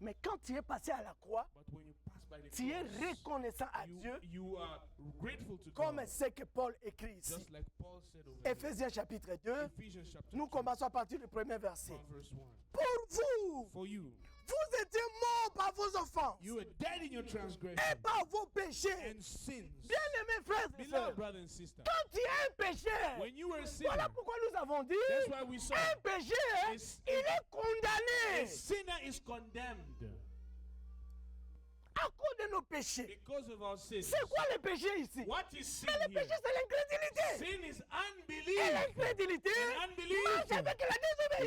Mais quand tu es passé à la croix, But when you pass by the tu es cross, reconnaissant à Dieu, you are grateful to comme God. ce que Paul écrit ici. Just like Paul said over here. Éphésiens chapitre 2, Ephesians chapter nous 2, commençons à partir du premier verset. from verse 1. Pour vous, For you, vous étiez morts par vos offenses you were dead in your et transgression par vos péchés. and sins. Bien-aimés frères et sœurs, Beloved brother and sister, quand tu es un pécheur, when you were a sinner, voilà pourquoi nous avons dit, that's why we saw un pécheur, Is- il est a condamné sinner is condemned à cause de nos péchés. because of our sins. C'est quoi le péché ici? What is sin Mais le here? péché, c'est l'incrédulité. Sin is Et unbelief. l'incrédulité And unbelief marche avec la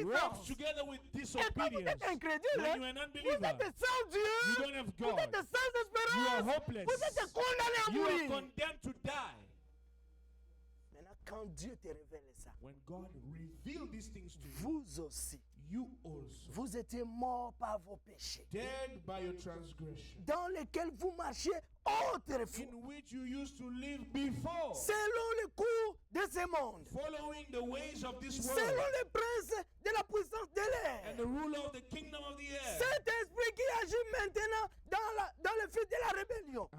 Works désobéissance. together with Et quand vous disobedience. êtes incrédule, When you're an vous unbeliever, êtes sans Dieu, you don't have vous êtes God. sans You are espérance, hopeless. vous êtes condamné à You are mourir. condemned to die. Maintenant, quand Dieu te révèle ça, When God revealed these things to you, vous aussi, you also, vous étiez morts par vos péchés, dead by your transgression, dans lesquels vous marchiez autrefois, in which you used to live before, selon le cours de ce monde, following the ways of this selon world le prince de la puissance de and l'air. the ruler of the kingdom of the air. Cet esprit qui agit maintenant dans le fil de la rébellion.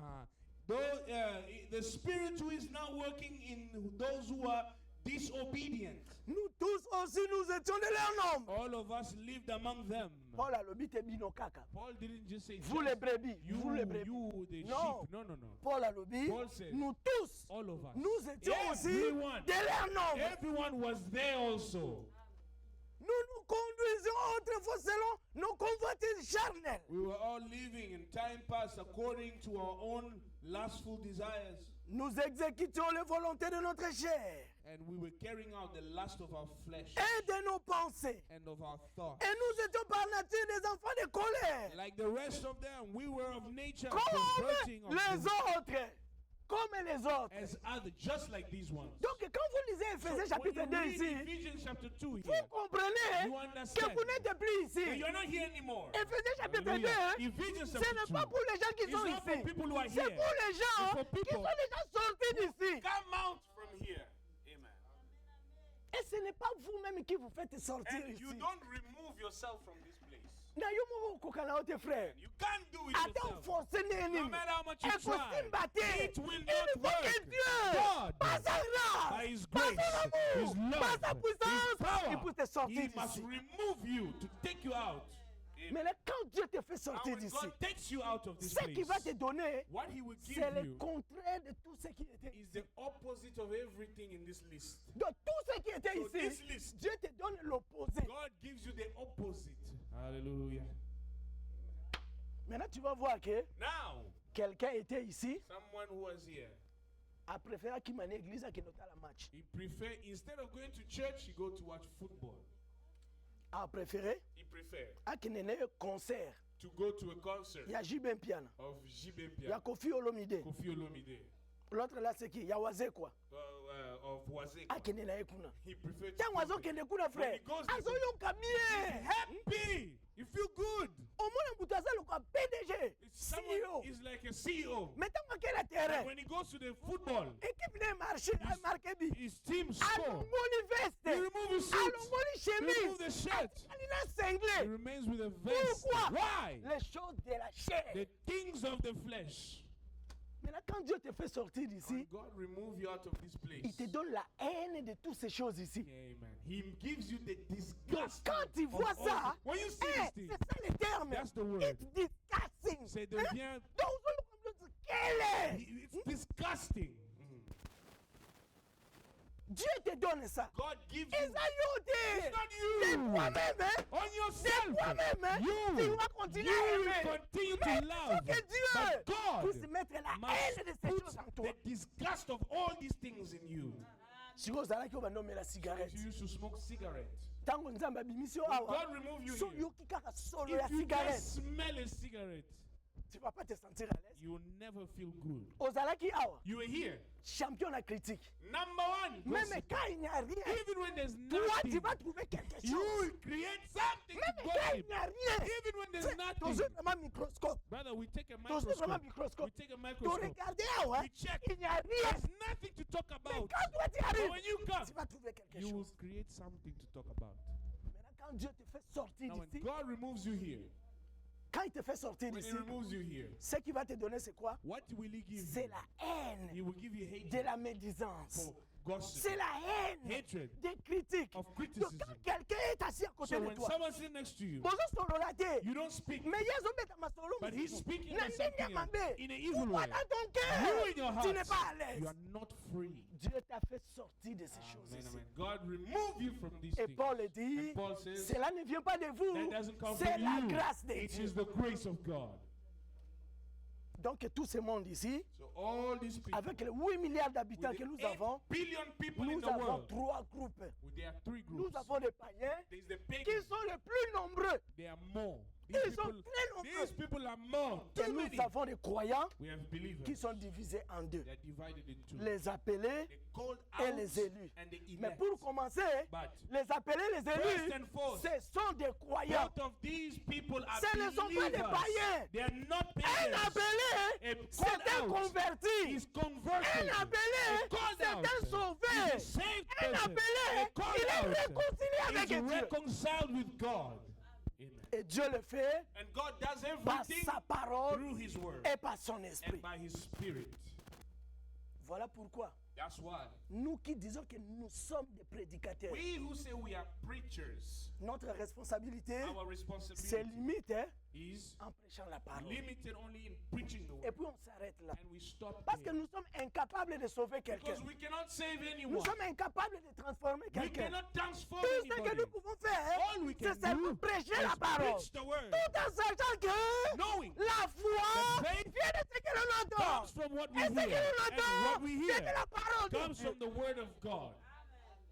The spirit who is now working in those who are disobedient. Nous tous aussi, nous étions de leur nombre. All of us lived among them. Paul a lobby te bino kaka. Paul didn't just say Vous just les brebis, you, vous les brebis. you, the Non. sheep. No, no, no. Paul a lobby, Paul said, nous tous, All of us. nous étions aussi Everyone. de leur nombre. Everyone was there also. Nous nous conduisions autrefois selon nos convoitises charnelles. We were all living in time past according to our own lustful desires. Nous exécutions les volontés de notre chair And we were carrying out the lust of our flesh et de nos pensées. and of our thoughts. Et nous étions par nature des enfants de colère, Like the rest of them, we were of nature comme perverting of les the- autres. Comme les autres. as others, just like these ones. Donc quand vous lisez So Ephésiens when chapitre you 2 read ici, Ephesians chapter 2 vous here, comprenez you que understand vous n'êtes plus that ici. you're not here anymore. Ephésiens chapitre 2, Hallelujah. Ephesians ce chapter n'est 2. pas pour les gens qui It's sont not for ici. people who are C'est here. pour les gens It's for qui people. sont déjà sortis d'ici. Come out from here. Amen. Et ce n'est pas vous-même qui vous faites sortir And ici. you don't remove yourself from this place. Na yo mo koka na ote frère. You can't do it Ata yourself. forcer neni. No matter how much you Et try, battre. it will Il not faut que work. Dieu, God, par sa grâce, by His par grace, son His amour, love, par sa His puissance, il power, peut te sortir He must d'ici. remove you to take you out. Mais là, quand Dieu te fait And sortir when d'ici, God takes you out of this ce qu'il va place, te donner, what He will give c'est le you contraire de tout ce qui était is ici. the opposite of everything in this list. De tout ce qui était So this ici, list, Dieu te donne l'opposé. God gives you the opposite. Hallelujah. Maintenant, tu vas voir que Now, quelqu'un était ici, someone who was here, a préféré qu'il m'en église qu'il note la match. he preferred, instead of going to church, he go to watch football. A préféré He preferred qu'il n'ait concert. to go to a concert Il y a Jibem Piana. of JB Il y a Piana, Kofi Olomide. Kofi Olomide, L'autre là, c'est qui? Il y a Wazé quoi. of Wazeka. Qu'il n'ait kuna. He preferred Tiens, to Wazo go qui there. n'est kuna frère. When he goes there, Azo yon kabie. happy. You feel good. Au moins, on peut le quoi PDG. Someone CEO. is like a CEO. Maintenant, on quel terrain? When he goes to the football, Équipe n'est marché, marqué bi. his team Allons, score. moni veste. He remove his suit. Allons, moni He remove the chemise. shirt. Il a He cinglé. remains with a vest. Pourquoi? Why? Les choses de la chair. The things of the flesh. Maintenant, quand Dieu te fait sortir When d'ici, God remove you out of this place, il te donne la haine de toutes ces choses ici. Amen. He gives you the Donc, disgust. quand tu vois of all ça, the- when you see hey, this c'est thing, ça le terme. that's the word. It's disgusting. C'est Hein? devient- Donc, vous allez comprendre quel est. it's disgusting. Dieu te donne ça. God gives Et you ça, yo, It's not c'est you. toi-même, hein. On C'est yourself. toi-même, hein. You. Tu vas continuer à You aimer. continue Mais to il faut love. que Dieu But God puisse mettre la must haine de ces put choses en toi. the disgust of all these things in you. Si vous allez que vous nommez la If cigarette, you used to smoke cigarette, tango nzambe abimisi yo when awa, God remove you so here, yoki kaka solo ya if you cigarette. just smell a cigarette, tu vas pas te sentir à l'aise. you will never feel good. Ozalaki awa, You are here. champion la critique. Number one, Même gossip. quand il n'y a rien, Even when there's toi tu nothing, vas trouver quelque you chose. will create something Même to quand il gossip. n'y a rien, Even when there's tu nothing. vraiment microscope. Brother, we take a Tu vraiment microscope. We microscope. take a Tu microscope. regardes awa, We check. il n'y a rien. There's nothing to talk Mais about. quand toi tu But arrives, when you come, tu vas trouver quelque you will chose. create something to talk about. Maintenant, quand Dieu te fait sortir Now, when d'ici, God removes you here, quand il te fait sortir when He d'ici, removes you here, ce qu'il va te donner, c'est quoi? what will He give C'est you? la haine He will give you de hatred la médisance. for gossip. C'est la haine Hatred des critiques. of Donc, criticism. quand quelqu'un est assis à côté So de when toi, someone's sitting next to you, bozo solo la te, you don't speak, mais yezo beta masolo but he's musiku. speaking Na of ndenge something ya else, mabe. in an evil Pourquoi way. dans ton You cœur, in your tu n'es heart, pas à you l'aise? are not free. Dieu t'a fait sortir de ces choses Amen, ici. amen. God remove you from these Et things. Paul dit, And Paul says, cela ne vient pas de that vous, doesn't come c'est from la you. grâce de It Dieu. is the grace of God. Donc tout ce monde ici, So all these people, avec les 8 milliards d'habitants with que the nous 8 avons, billion people in nous the avons world, 3 groupes. there are 3 Nous groups. avons des païens There's the qui pagans. sont les plus nombreux. They are more. Ils sont très nombreux. These people are more. Et Too nous many. avons des croyants We have believers. qui sont divisés en deux. They are divided in two. Les appelés The called et out les élus. and the Mais elect. pour commencer, But les appelés et les élus, first and foremost, ce sont des croyants. both of these people are Ce ne sont pas des believers. païens. They are not Un pagans. appelé, A c'est called un out converti. is converted. Un appelé, A called c'est out un sauvé. is a saved Un person. appelé, A called il est out réconcilié avec is Dieu. reconciled with God. Amen. Et Dieu le fait And God does par everything sa parole through His word et par son esprit. and by His Spirit. Voilà pourquoi That's why nous qui disons que nous sommes des prédicateurs, we who say we are preachers, notre responsabilité, our c'est responsibility limite hein, is en prêchant la parole. limited only in preaching the Et word. puis on s'arrête là. And we stop Parce que there. nous sommes incapables de sauver quelqu'un. Because we cannot save Nous anyone. sommes incapables de transformer We quelqu'un. cannot transform Tout ce que anybody. nous pouvons faire, All we c'est can seulement do prêcher is la parole. preach the word. Tout en sachant que Knowing la foi the faith vient de ce que l'on entend. comes from what we Et ce que hear. l'on And what we entend vient de hear la parole de comes Dieu. from the word of God.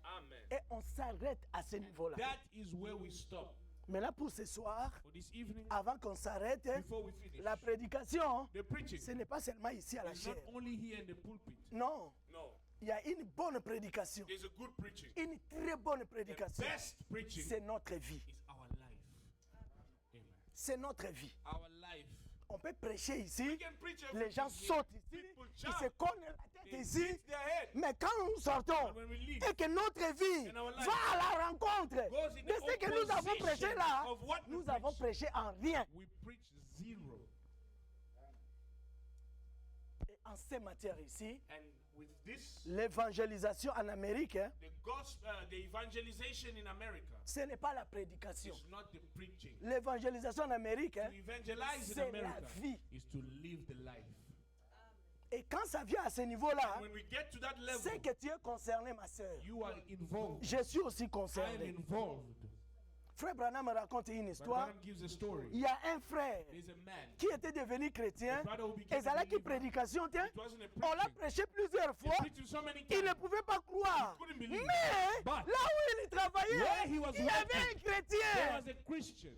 Amen. Et on s'arrête à ce niveau-là. That is where we stop. Maintenant pour ce soir, For this evening, avant qu'on s'arrête, before we finish, la prédication, the preaching ce n'est pas seulement ici à la is not chair. only here in the pulpit. Non, No. il y a une bonne prédication. There's a good preaching. Une très bonne The prédication. best preaching C'est notre vie. is our life. Amen. C'est notre vie. Our life. On peut prêcher ici, We can preach les everything gens here. sautent ici, People ils jump. se cognent la tête They ici. hit their head. Mais quand nous sortons But when we leave, et que notre vie and our life va à la rencontre goes in de the ce que nous avons opposition prêché là, of what we nous avons preach. prêché en rien. we preach zero. Et en ces matières ici, And with this, l'évangélisation en Amérique, hein, the gospel, the evangelization in America ce n'est pas la prédication. is not the preaching. L'évangélisation en Amérique, hein, To evangelize in c'est la America vie. is to live the life. Et quand ça vient à ce niveau-là, When we get to that level, c'est que tu es concerné, ma soeur. you are involved. Je suis aussi I am concerné. involved. Frère Branham me raconte une But histoire. Branham gives a story. Il y a un frère There's a man. qui était devenu chrétien. A brother who became Et ça a là qui believer. prédication, tiens, It wasn't a on l'a preaching. prêché plusieurs He fois. preached so many Il ne times. pouvait pas croire. He couldn't believe. Mais But là où il travaillait, where he was il y avait un working, There chrétien. was a Christian,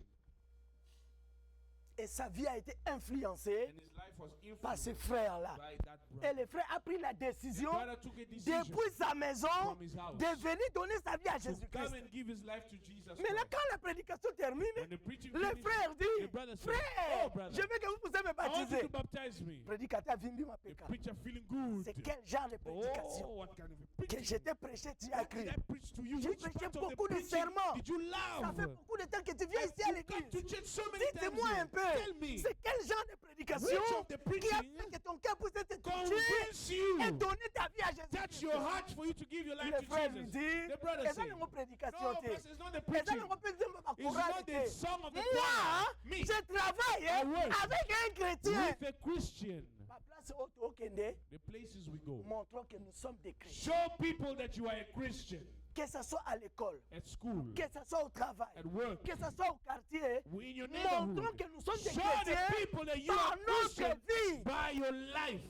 Et sa vie a été influencée and his life was par ce influenced frère-là. by that Et brother. le frère a pris la The décision, brother took a decision depuis sa maison, from his house de venir donner sa vie à to come Jésus-Christ. and give his life to Jesus Mais là, Christ. quand la prédication termine, When the preaching le finished, frère the dit, brother said, frère, "Oh, brother, je veux que vous puissiez me I want you baptiser. to baptize me." Prédicateur Vimbi The Mapeka. preacher feeling good. C'est quel genre de prédication Oh, what kind of a que preaching? je t'ai prêché, tu as What cru. did I preach to you? J'ai Which prêché part of the beaucoup de preaching sermons. did you Ça fait love? beaucoup de temps que tu viens ici à You come to l'église. church so many times. Dites-moi un here. peu, Tell me, c'est quel genre de prédication which of the qui a preaching fait que ton cœur puisse être touché convince et you, donner ta vie à touch Jésus. your heart for you to give your life Le to frère lui Jesus? dit, The brother et ça said, n'est pas prédication. "No, pastor, it's not the Et ça preaching. n'est pas prédication. It's not the song of the Moi, choir. Me, je travaille I work avec un chrétien. with a Christian. Ma place haute au Kende, The places we go. montrons que nous sommes des chrétiens. Show people that you are a Christian Que ce soit à l'école, at school, que ce soit au travail, at work, que ce soit au quartier, in your montrons neighborhood. que nous sommes des Show the chrétiens people that you par are notre Christian vie. by your life.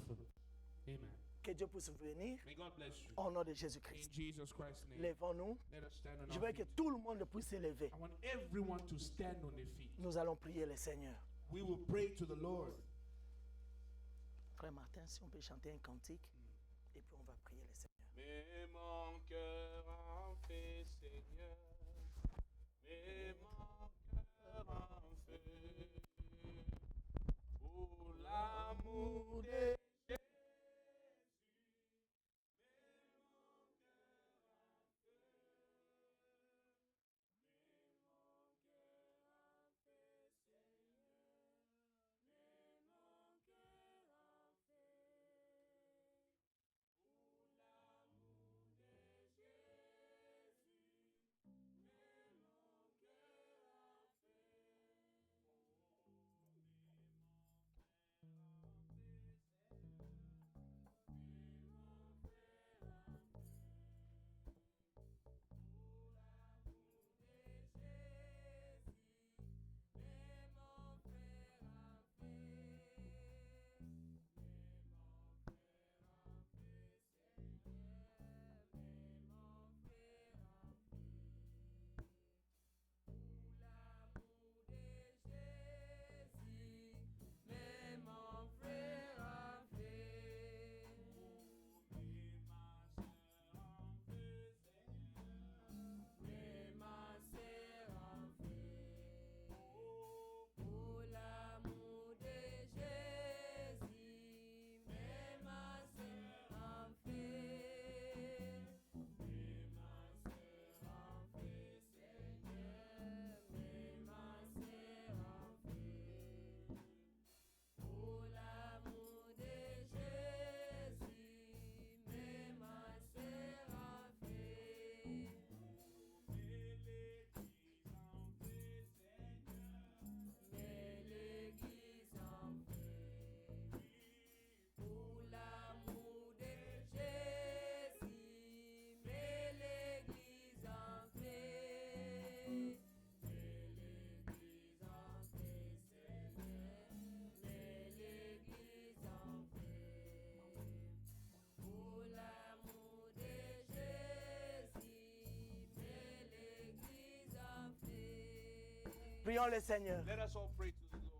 Amen. Que Dieu puisse venir May God bless you. au nom de In Jésus-Christ. Jesus Christ's name. Lèvons-nous. Let us stand on Je our veux que feet. tout le monde puisse s'élever. I want everyone to stand on their feet. Nous allons prier le Seigneur. We will pray to the Lord. Frère Martin, si on peut chanter un cantique, et puis on va prier le Seigneur. Mais mon cœur en fait, Seigneur. Mais mon cœur en fait. Pour l'amour de Jésus. Prions le Seigneur. Let us all pray to the Lord.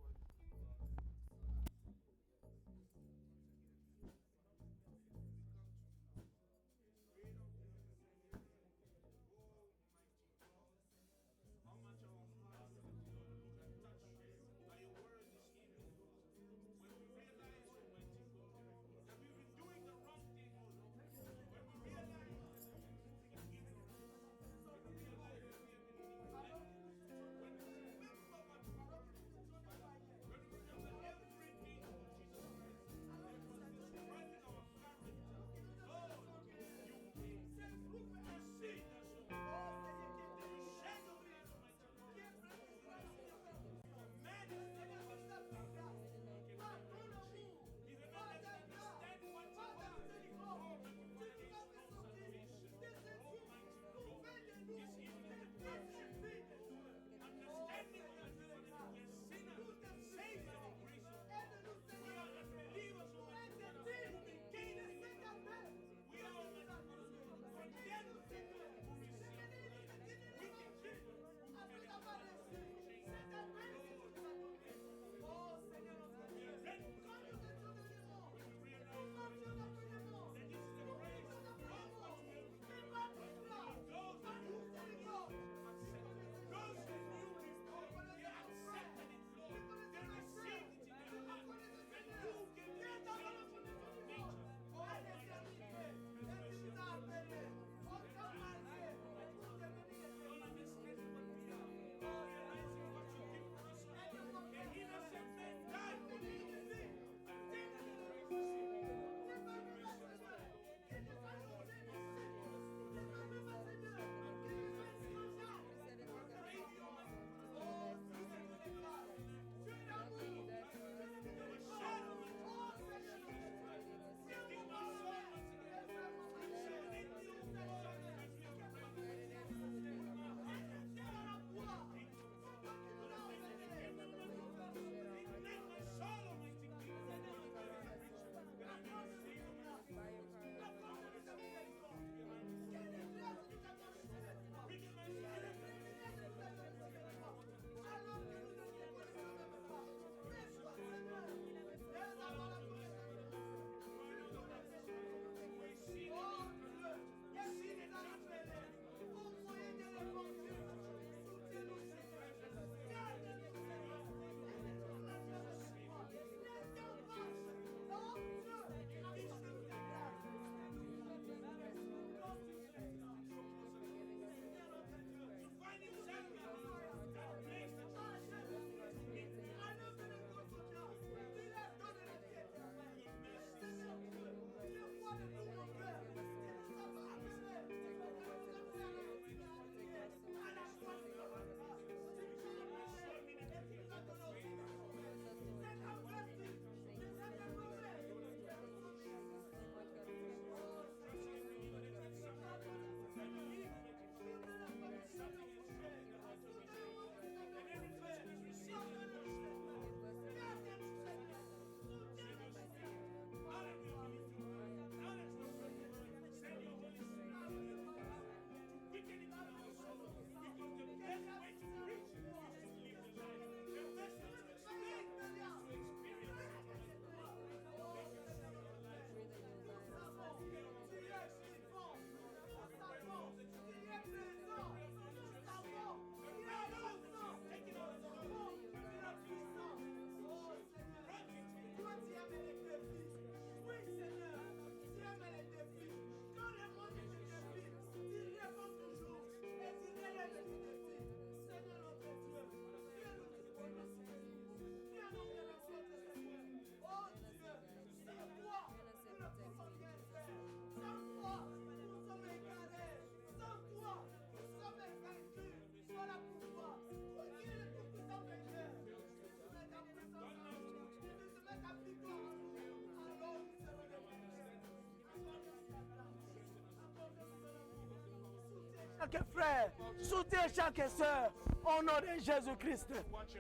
chaque frère, soutiens chaque sœur. Au nom de Jésus-Christ,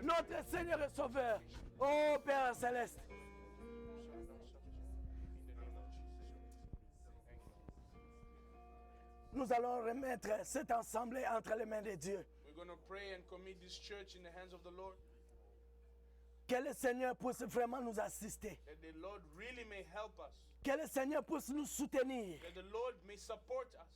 notre Seigneur et Sauveur. Oh Père Céleste. Nous allons remettre cette assemblée entre les mains de Dieu. We're going to pray and commit this church in the hands of the Lord. Que le Seigneur puisse vraiment nous assister. That the Lord really may help us. Que le Seigneur puisse nous soutenir. That the Lord may support us.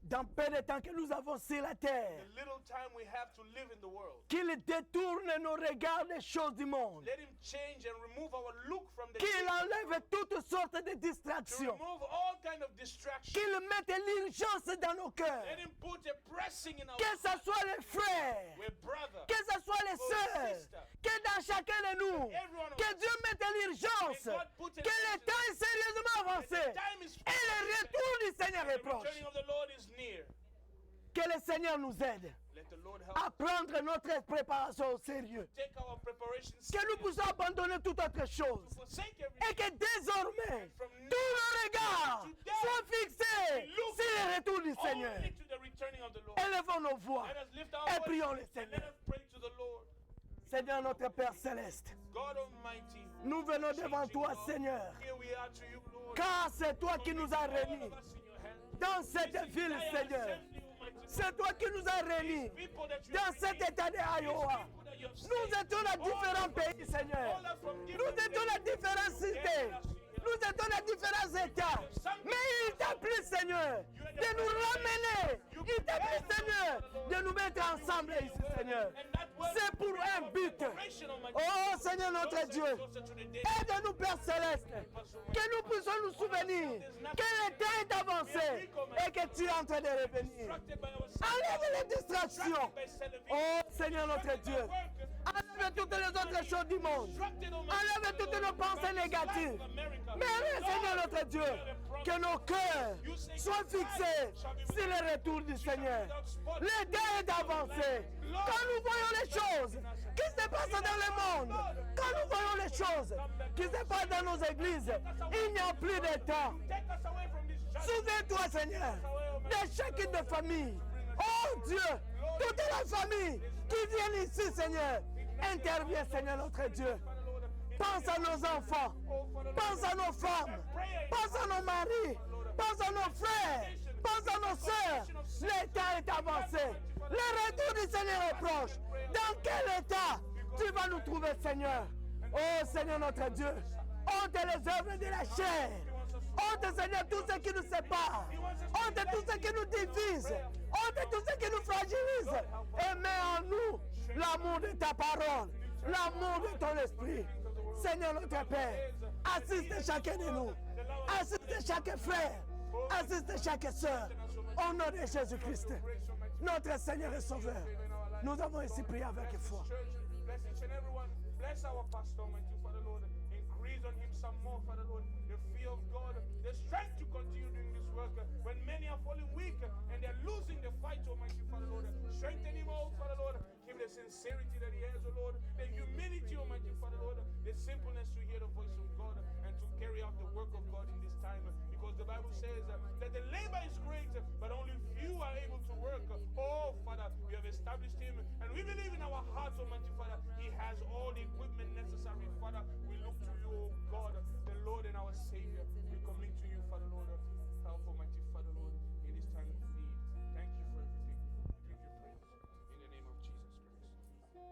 Dans peu de temps que nous avons sur la terre, The little time we have to live in the world. qu'il détourne nos regards des choses du monde. Let him change and remove our look from the Qu'il kingdom, enlève toutes sortes de to distractions. remove all kind of distractions. Qu'il mette l'urgence dans nos cœurs. Let him put a pressing in our Que ce soit les frères, We're brother. que ce soit les sœurs, que dans chacun de nous, que Dieu mette l'urgence, que le temps est sérieusement avancé Time is et le retour du Seigneur est the proche. returning of the Lord is near. Que le Seigneur nous aide Let the Lord help à prendre notre préparation au sérieux. take our preparations Que nous serious, puissions abandonner toute autre chose. forsake Et everything. que désormais, tous nos regards soient fixés sur le retour du Seigneur. Only to the returning of the Lord. Élevons nos voix Let us lift our et voices prions le and let Seigneur. us pray to the Lord. Seigneur notre Père Céleste, God Almighty, nous venons devant toi, Seigneur, here we are to you, Lord. car c'est toi qui nous as All réunis of us in your hands. dans cette ville, I Seigneur. send you, Almighty C'est toi qui nous as réunis people that you dans have cet redeemed. état de Iowa. People that you have Nous saved. étions dans différents pays, Seigneur. All are from Nous different étions dans différentes cités. Nous étions dans différents états. Mais il t'a plu, Seigneur, de nous ramener. Il t'a plu, Seigneur, de nous mettre ensemble ici, Seigneur. C'est pour un but. Preparation, Almighty Oh, Seigneur notre Dieu, closer to the day. aide-nous, Père Céleste, que nous puissions nous souvenir que le temps est avancé et que tu es en train de revenir. Distracted by our sin, Enlève les distractions. by television, Oh, Seigneur notre Dieu, enlève toutes les autres choses du monde. distracted, Almighty Enlève toutes nos pensées négatives. of America. Mais, Seigneur notre Dieu, que nos cœurs soient fixés sur le retour du Seigneur. Le temps est avancé. Quand nous voyons les choses qui se passent dans le monde, quand nous voyons les choses qui se passent dans nos églises, il n'y a plus de temps. Take us away from this judgment. Souviens-toi, Seigneur, de chacune des familles. Oh Dieu, toutes les familles qui viennent ici, Seigneur, interviens, Seigneur notre Dieu. Pense à nos enfants, pense à nos femmes, pense à nos maris, pense à nos frères, pense à nos sœurs. Le temps est avancé. Le retour du Seigneur est proche. Dans quel état tu vas nous trouver, Seigneur? Oh Seigneur notre Dieu, ôte les œuvres de la chair. Ôte, Seigneur, tout ce qui nous sépare. Ôte tout ce qui nous divise. Ôte tout ce qui nous fragilise. Et mets en nous l'amour de ta parole, l'amour de ton esprit. Seigneur notre Père, assiste chacun de nous. Assiste chaque frère. Assiste chaque sœur. Au nom de Jésus-Christ, notre Seigneur et Sauveur. Nous avons ici prié avec foi. Bless each and everyone. Bless our pastor, Almighty Father Lord. Increase on him some more, Father Lord. The fear of God, the strength to continue doing this work. When many are falling weak and they're losing the fight, Almighty Father Lord. Strengthen him all, Father Lord. Give the sincerity that he has, O Lord. The humility, Almighty Father Lord. The simpleness to hear the voice of God and to carry out the work of God in this time. Because the Bible says that the labor is great, but only few are able to work. Oh, Father, we have established him, and we believe in our hearts, Almighty Father. He has all the equipment necessary, Father. We look to you, oh God, the Lord and our Savior. We commit to you, Father, Lord. Help, Almighty Father, Lord, in this time of need. Thank you for everything. We give you praise. In the name of Jesus Christ.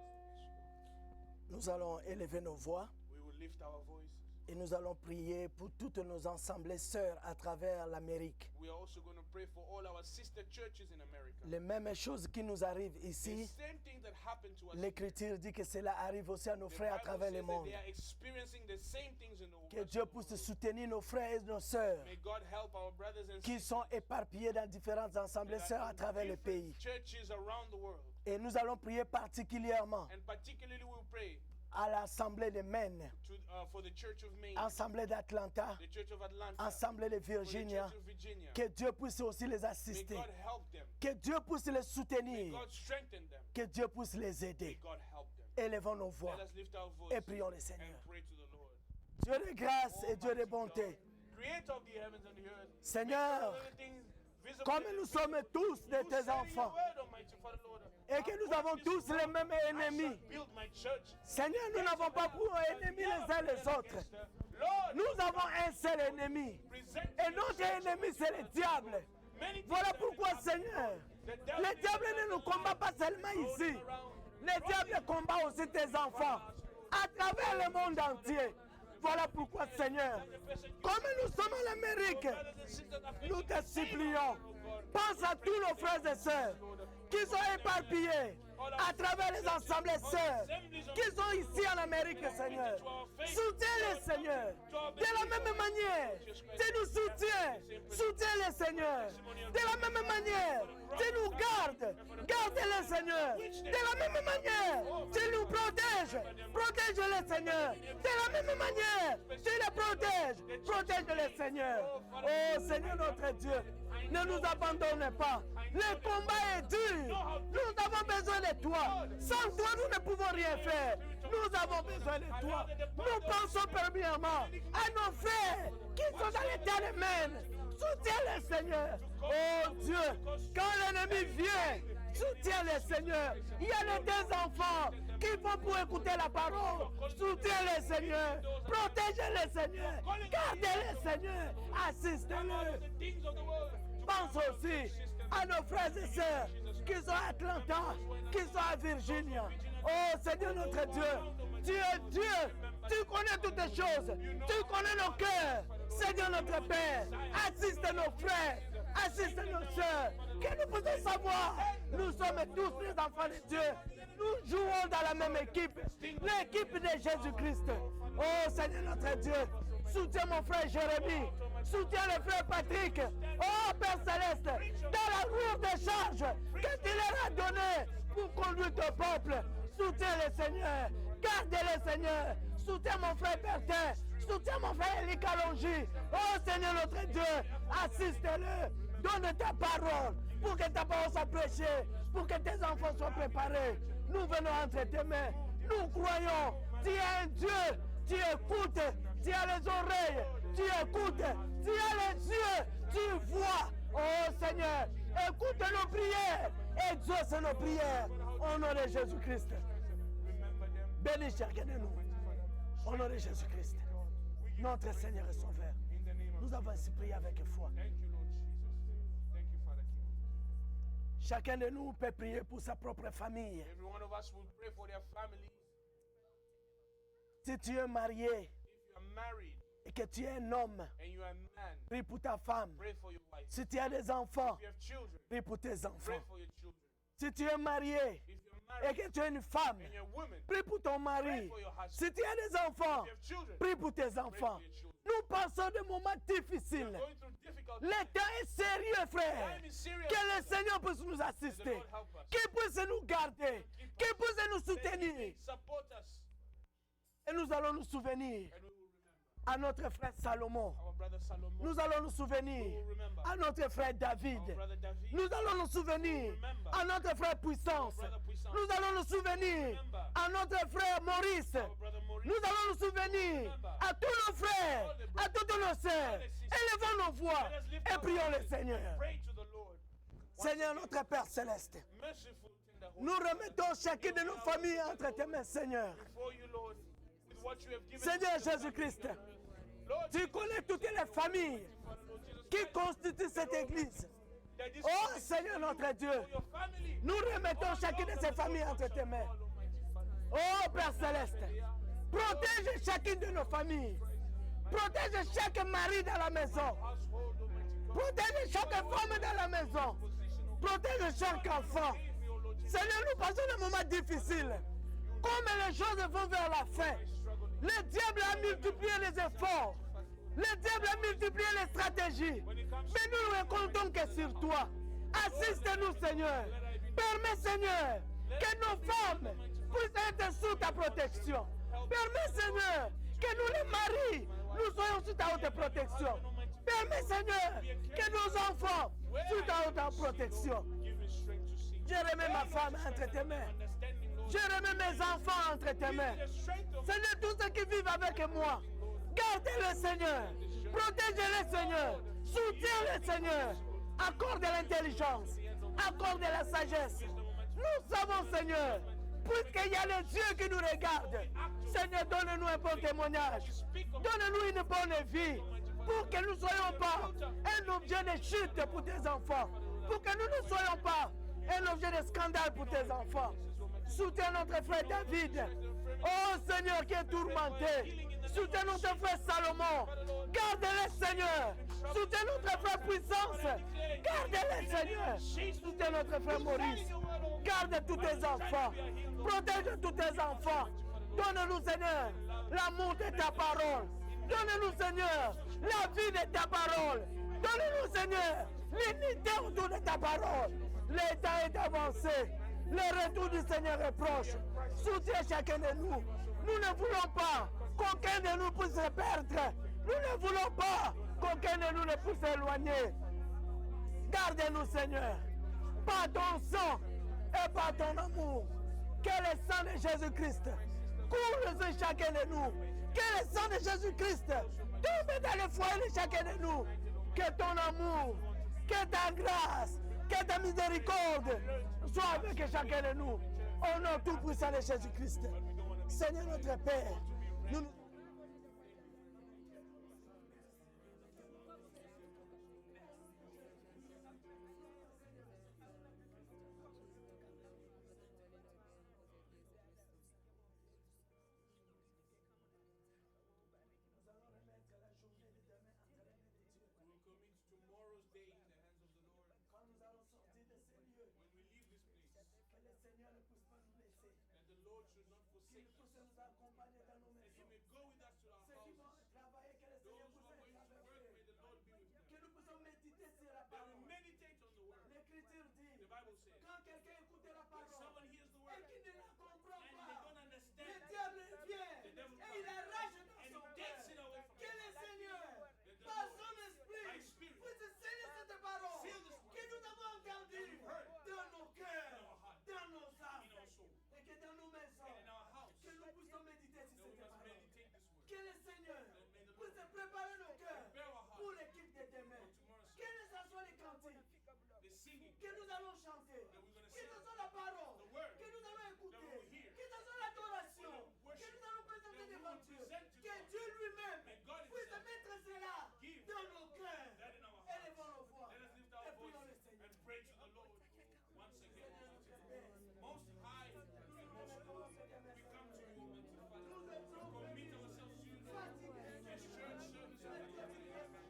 Nous allons élever nos voix We will lift our voices. et nous allons prier pour toutes nos assemblées sœurs à travers l'Amérique. We are also going to pray for all our sister churches in America. Les mêmes choses qui nous arrivent The ici, same thing that happened to us. l'Écriture dit que cela arrive aussi à nos The frères à Bible travers le says that monde. they are experiencing the same things in the Que world. Dieu puisse soutenir nos frères et nos sœurs May God help our brothers and qui sont éparpillés dans différentes assemblées sœurs à travers le pays. churches around the world. Et nous allons prier particulièrement And particularly we'll pray à l'Assemblée de Maine, for the Church of Maine, Assemblée d'Atlanta, the Church of Atlanta, Assemblée de for the Virginia. Church of Virginia. Que Dieu puisse aussi les May assister. God help them. Que Dieu puisse les May soutenir. God strengthen them. Que Dieu puisse les May aider. God help them. Élevons nos voix Let us lift our voice et prions le and Seigneur. pray to the Lord. Dieu de grâce et Dieu de Almighty bonté. God, Creator of the heavens and the earth. Seigneur, Maker of everything, visible comme nous sommes tous de You tes said in your enfants, word, Almighty Father, Lord, et que nous avons tous les mêmes I ennemis. shall build my church. Seigneur, nous n'avons pas pour ennemis les uns les autres. Lord, Nous avons un seul ennemi. present Et notre ennemi, c'est le diable. many things Voilà that pourquoi, become- Seigneur, The le diable ne nous combat pas seulement ici. Le diable combat aussi tes enfants à travers le monde entier. Voilà pourquoi, Seigneur, comme nous sommes en Amérique, nous te supplions, pense à tous nos frères et sœurs qui sont éparpillés à travers les assemblées sœurs qui sont ici en Amérique, Seigneur. Soutiens-les, Seigneur. De la même manière, tu nous soutiens. Soutiens-les, Seigneur. De la même manière, tu nous gardes. Garde-les, Seigneur. De la même manière, tu nous protèges. Protège-les, Seigneur. De la même manière, tu les protèges. Protège-les, Seigneur. Oh, Seigneur notre Dieu, ne nous abandonne pas. Le combat est dur. Nous avons besoin de toi. Sans toi, nous ne pouvons rien faire. Nous avons besoin de toi. Nous pensons premièrement à nos frères qui sont dans l'état de même. Soutiens-les, Seigneur. Oh Dieu, quand l'ennemi vient, soutiens-les, Seigneur. Il y a des enfants qui vont pour écouter la parole. Soutiens-les, Seigneur. Protège-les, Seigneur. Gardez-les, Seigneur. Assiste-les. Pense aussi à nos frères et sœurs qui sont à Atlanta, qui sont à Virginia. Oh Seigneur notre Dieu, tu es Dieu, tu connais toutes les choses, tu connais nos cœurs. Seigneur notre Père, assiste nos frères, assiste nos sœurs, que nous puissions savoir, nous sommes tous les enfants de Dieu. Nous jouons dans la même équipe, l'équipe de Jésus-Christ. Oh Seigneur notre Dieu, soutiens mon frère Jérémie, soutiens le frère Patrick. Oh Père Céleste, dans la lourde charge que tu leur as donnée pour conduire ton peuple, soutiens le Seigneur, garde-le Seigneur, soutiens mon frère Bertin, soutiens mon frère Eli Kalonji. Oh Seigneur notre Dieu, assiste-le, donne ta parole pour que ta parole soit prêchée, pour que tes enfants soient préparés. Nous venons entre tes mains, nous croyons, tu es un Dieu, tu écoutes, tu as les oreilles, tu écoutes, tu as les yeux, tu vois. Oh Seigneur, écoute nos prières, exauce nos prières. Au nom de Jésus-Christ. Bénis chacun de nous. Au nom de Jésus-Christ. Notre Seigneur et Sauveur. Nous avons ainsi prié avec foi. Thank you, Lord Jesus. Thank you, Father King. Chacun de nous peut prier pour sa propre famille. Every one of us will pray for their families. Si tu es marié If you are married et que tu es un homme, and you are a man, prie pour ta femme. pray for your wife. Si tu as des enfants, If you have children, prie pour tes pray enfants. for your children. Si tu es marié If you're et married que tu es une femme, and you're a woman, prie pour ton mari. Si tu as des enfants, if you have children, prie pour tes enfants. Nous passons des moments difficiles. going through difficult Le temps est sérieux, frère. time is serious. Que le Seigneur puisse nous assister, qu'il puisse nous garder, qu'il puisse nous soutenir. Support us, Et nous allons nous souvenir and we will remember à notre frère Salomon. our brother Solomon, Nous allons nous souvenir à notre frère David. our brother David, Nous allons nous souvenir à notre frère Puissance. Nous allons nous souvenir à notre frère Maurice. our brother Maurice, Nous allons nous souvenir à tous nos frères, à toutes nos sœurs. Élevons nos voix et prions le Seigneur. pray to the Lord. Seigneur notre Père Céleste, Merciful, tender, nous remettons chacune de nos familles entre tes mains, Seigneur. before you, Lord, with what you have given Seigneur us. Jésus-Christ, Lord, tu connais toutes les familles Father, Lord Jesus, qui constituent cette église. that this Oh Seigneur notre Dieu, for your family. nous remettons chacune de ces familles entre tes mains. Almighty Father, Oh Père Céleste, protège chacune de nos familles. Protège chaque mari dans la maison. household, Almighty God, Protège chaque femme dans la maison. position of Protège chaque enfant. faith, oh Lord Jesus, Seigneur, nous passons des moments difficiles. Comme les choses vont vers la fin, le diable a multiplié les efforts. Le diable a multiplié les stratégies. Mais nous ne comptons que sur toi. Assiste-nous, Seigneur. Permets, Seigneur, que nos femmes puissent être sous ta protection. Permets, Seigneur, que nous, les maris, nous soyons sous ta haute protection. Permets, Seigneur, que nos enfants sous ta haute protection. give me strength to see. Je remets ma femme entre tes mains. Understanding, Lord, Je remets mes enfants entre tes mains. the strength of Seigneur, tous ceux qui vivent avec moi, gardez-le, Seigneur. Protégez-le, Seigneur. Soutiens-le, Seigneur. accorde l'intelligence, accorde la sagesse. Nous savons, Seigneur, puisqu'il y a les yeux qui nous regardent, Seigneur, donne-nous un bon témoignage. Donne-nous une bonne vie pour que nous ne soyons pas un objet de chute pour tes enfants. Pour que nous ne soyons pas un objet de scandale pour tes enfants. Soutiens notre frère David. Oh Seigneur qui est tourmenté. Soutiens notre frère Salomon. Garde-les, Seigneur. Soutiens notre frère Puissance. Garde-les, Seigneur. Soutiens notre frère Maurice. Garde tous tes enfants. Protège tous tes enfants. Donne-nous, Seigneur, l'amour de ta parole. Donne-nous, Seigneur, la vie de ta parole. Donne-nous, Seigneur, l'unité autour de ta parole. L'état est avancé. Le retour du Seigneur est proche. Soutiens chacun de nous. Nous ne voulons pas qu'aucun de nous puisse se perdre. Nous ne voulons pas qu'aucun de nous ne puisse s'éloigner. Garde-nous, Seigneur, par ton sang et par ton amour. Que le sang de Jésus-Christ coule sur chacun de nous. Que le sang de Jésus-Christ tombe dans le foyer de chacun de nous. Que ton amour, que ta grâce, que ta miséricorde soit avec chacun de nous. Au nom tout-puissant de Jésus-Christ. Seigneur notre Père, nous... Quand quelqu'un écoute la parole et qui ne la comprend pas, le diable vient et il arrache dans son cœur. Que le Seigneur, par son esprit, puisse sceller cette parole que nous avons entendue dans nos cœurs, dans nos âmes et que dans nos maisons, que nous puissions méditer sur cette parole. Que le Seigneur puisse préparer nos cœurs pour l'équipe de demain. Que ce soit les cantiques que nous allons chanter, que ce soit la parole que nous allons écouter, que ce soit l'adoration que nous allons présenter devant Dieu, que Dieu lui-même puisse mettre cela dans nos cœurs. Élevons nos voix et prions le Seigneur. Most high and most holy, we come to you, Almighty Father. We commit ourselves to you, as church service, Almighty Father.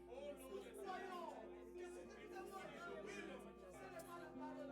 Oh Lord, Voyons que ce que nous avons entendu, ce n'est pas la parole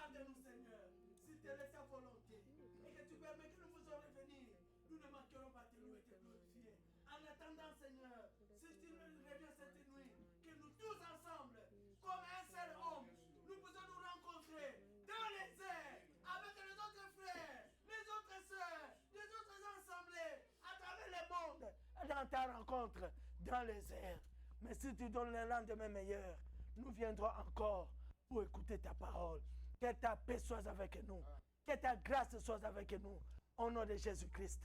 Garde-nous, Seigneur, si telle est ta volonté, et que tu permets que nous puissions revenir. Nous ne manquerons pas de louer et te glorifier. En attendant, Seigneur, si tu reviens cette nuit, que nous tous ensemble, comme un seul homme, nous puissions nous rencontrer dans les airs, avec les autres frères, les autres sœurs, les autres assemblées, à travers le monde, dans ta rencontre dans les airs. Mais si tu donnes le lendemain meilleur, nous viendrons encore pour écouter ta parole. Que ta paix soit avec nous. Que ta grâce soit avec nous. Au nom de Jésus-Christ,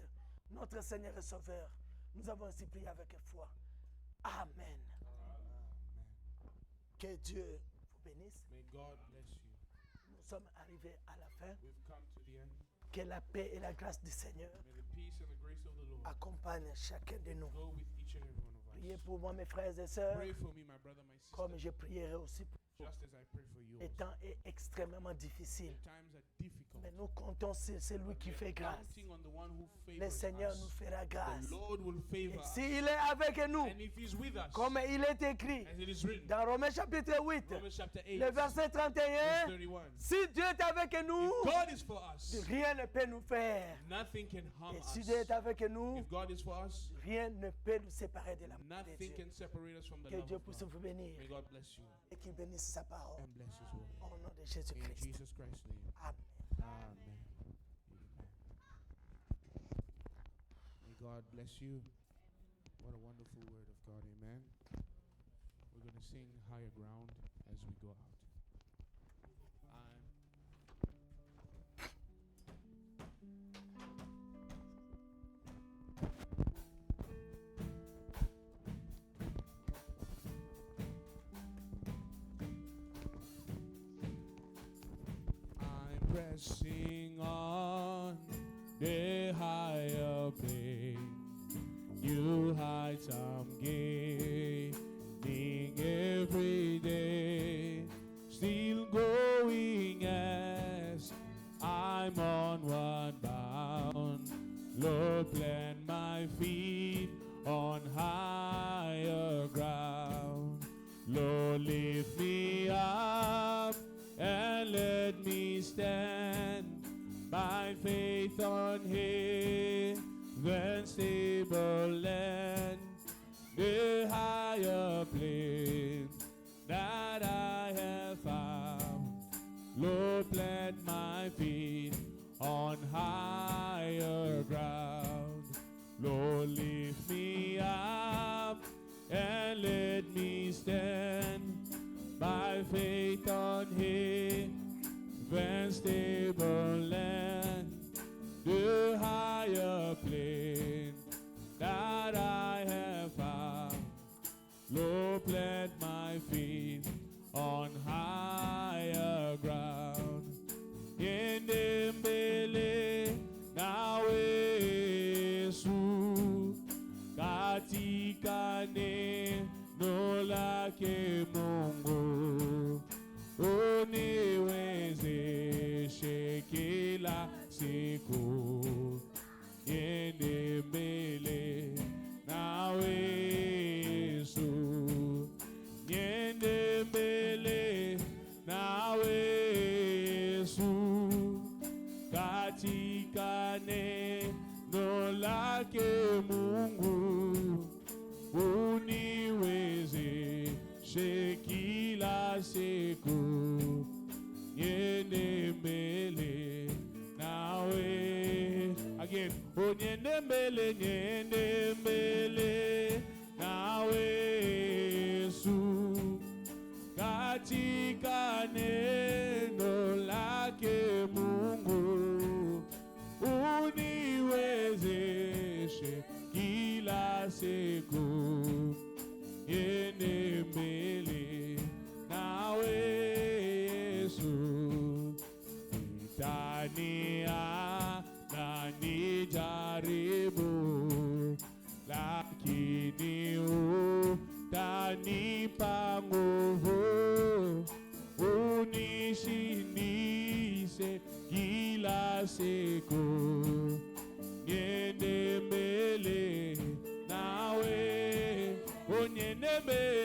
notre Seigneur et Sauveur, nous avons ainsi prié avec foi. Amen. Que Dieu vous bénisse. May God bless you. Nous sommes arrivés à la fin. We've come to the end. Que la paix et la grâce du Seigneur May the peace and the grace of the Lord accompagnent chacun de nous. go with each and every one of Priez us. pour moi, mes frères et sœurs, Pray for me, my brother, my sister, comme je prierai aussi pour vous. just as I pray for you. Les temps est extrêmement difficile. The times are difficult. Mais nous comptons sur celui qui fait grâce. Counting on the one who Le favors Seigneur us. nous fera grâce. The Lord will Et favor us. s'il est avec nous, And if he's with us, comme il est écrit as it is written, dans Romains chapitre 8, Romans chapter 8, le verset verse 31, 31. si Dieu est avec nous, If God is for us, rien ne peut nous faire. nothing can harm Et si us. Dieu est avec nous, If God is for us, rien ne peut nous séparer de l'amour de nothing Dieu. can separate us from the Que love Dieu of puisse God. vous bénir May God bless you et qu'il bénisse sa parole. and bless His word. Au nom de In Jésus-Christ. Jesus Christ's name. Amen. Amen. May God bless you. What a wonderful word of God. Amen. We're going to sing Higher Ground as we go out. I'm pressing on the higher plane. New heights I'm gaining every day. Still going as I'm onward bound. Lord, plant my feet on higher ground. Lord, lift me up and let me stand by faith on heaven's stable land, the higher plane that I have found. Lord, plant my feet on higher ground. Lord, lift me up and let me stand by faith on heaven's stable land, the higher plane that I have found. Lord, plant my feet on higher ground. Yendembele na Yesu katika neno lake Mungu uniwezeshe kila siku. Niende mbele nawe Yesu, niende mbele nawe Yesu, katika neno lake Mungu uniwezeshe kila siku. Niende mbele nawe. Again, oh niende mbele nawe Yesu, katika neno lake Mungu uniwezeshe kila siku. Niende mbele nawe Yesu, nitania na nijaribu, lakini utanipa nguvu, unishindishe kila siku. Niende mbele nawe, niende mbele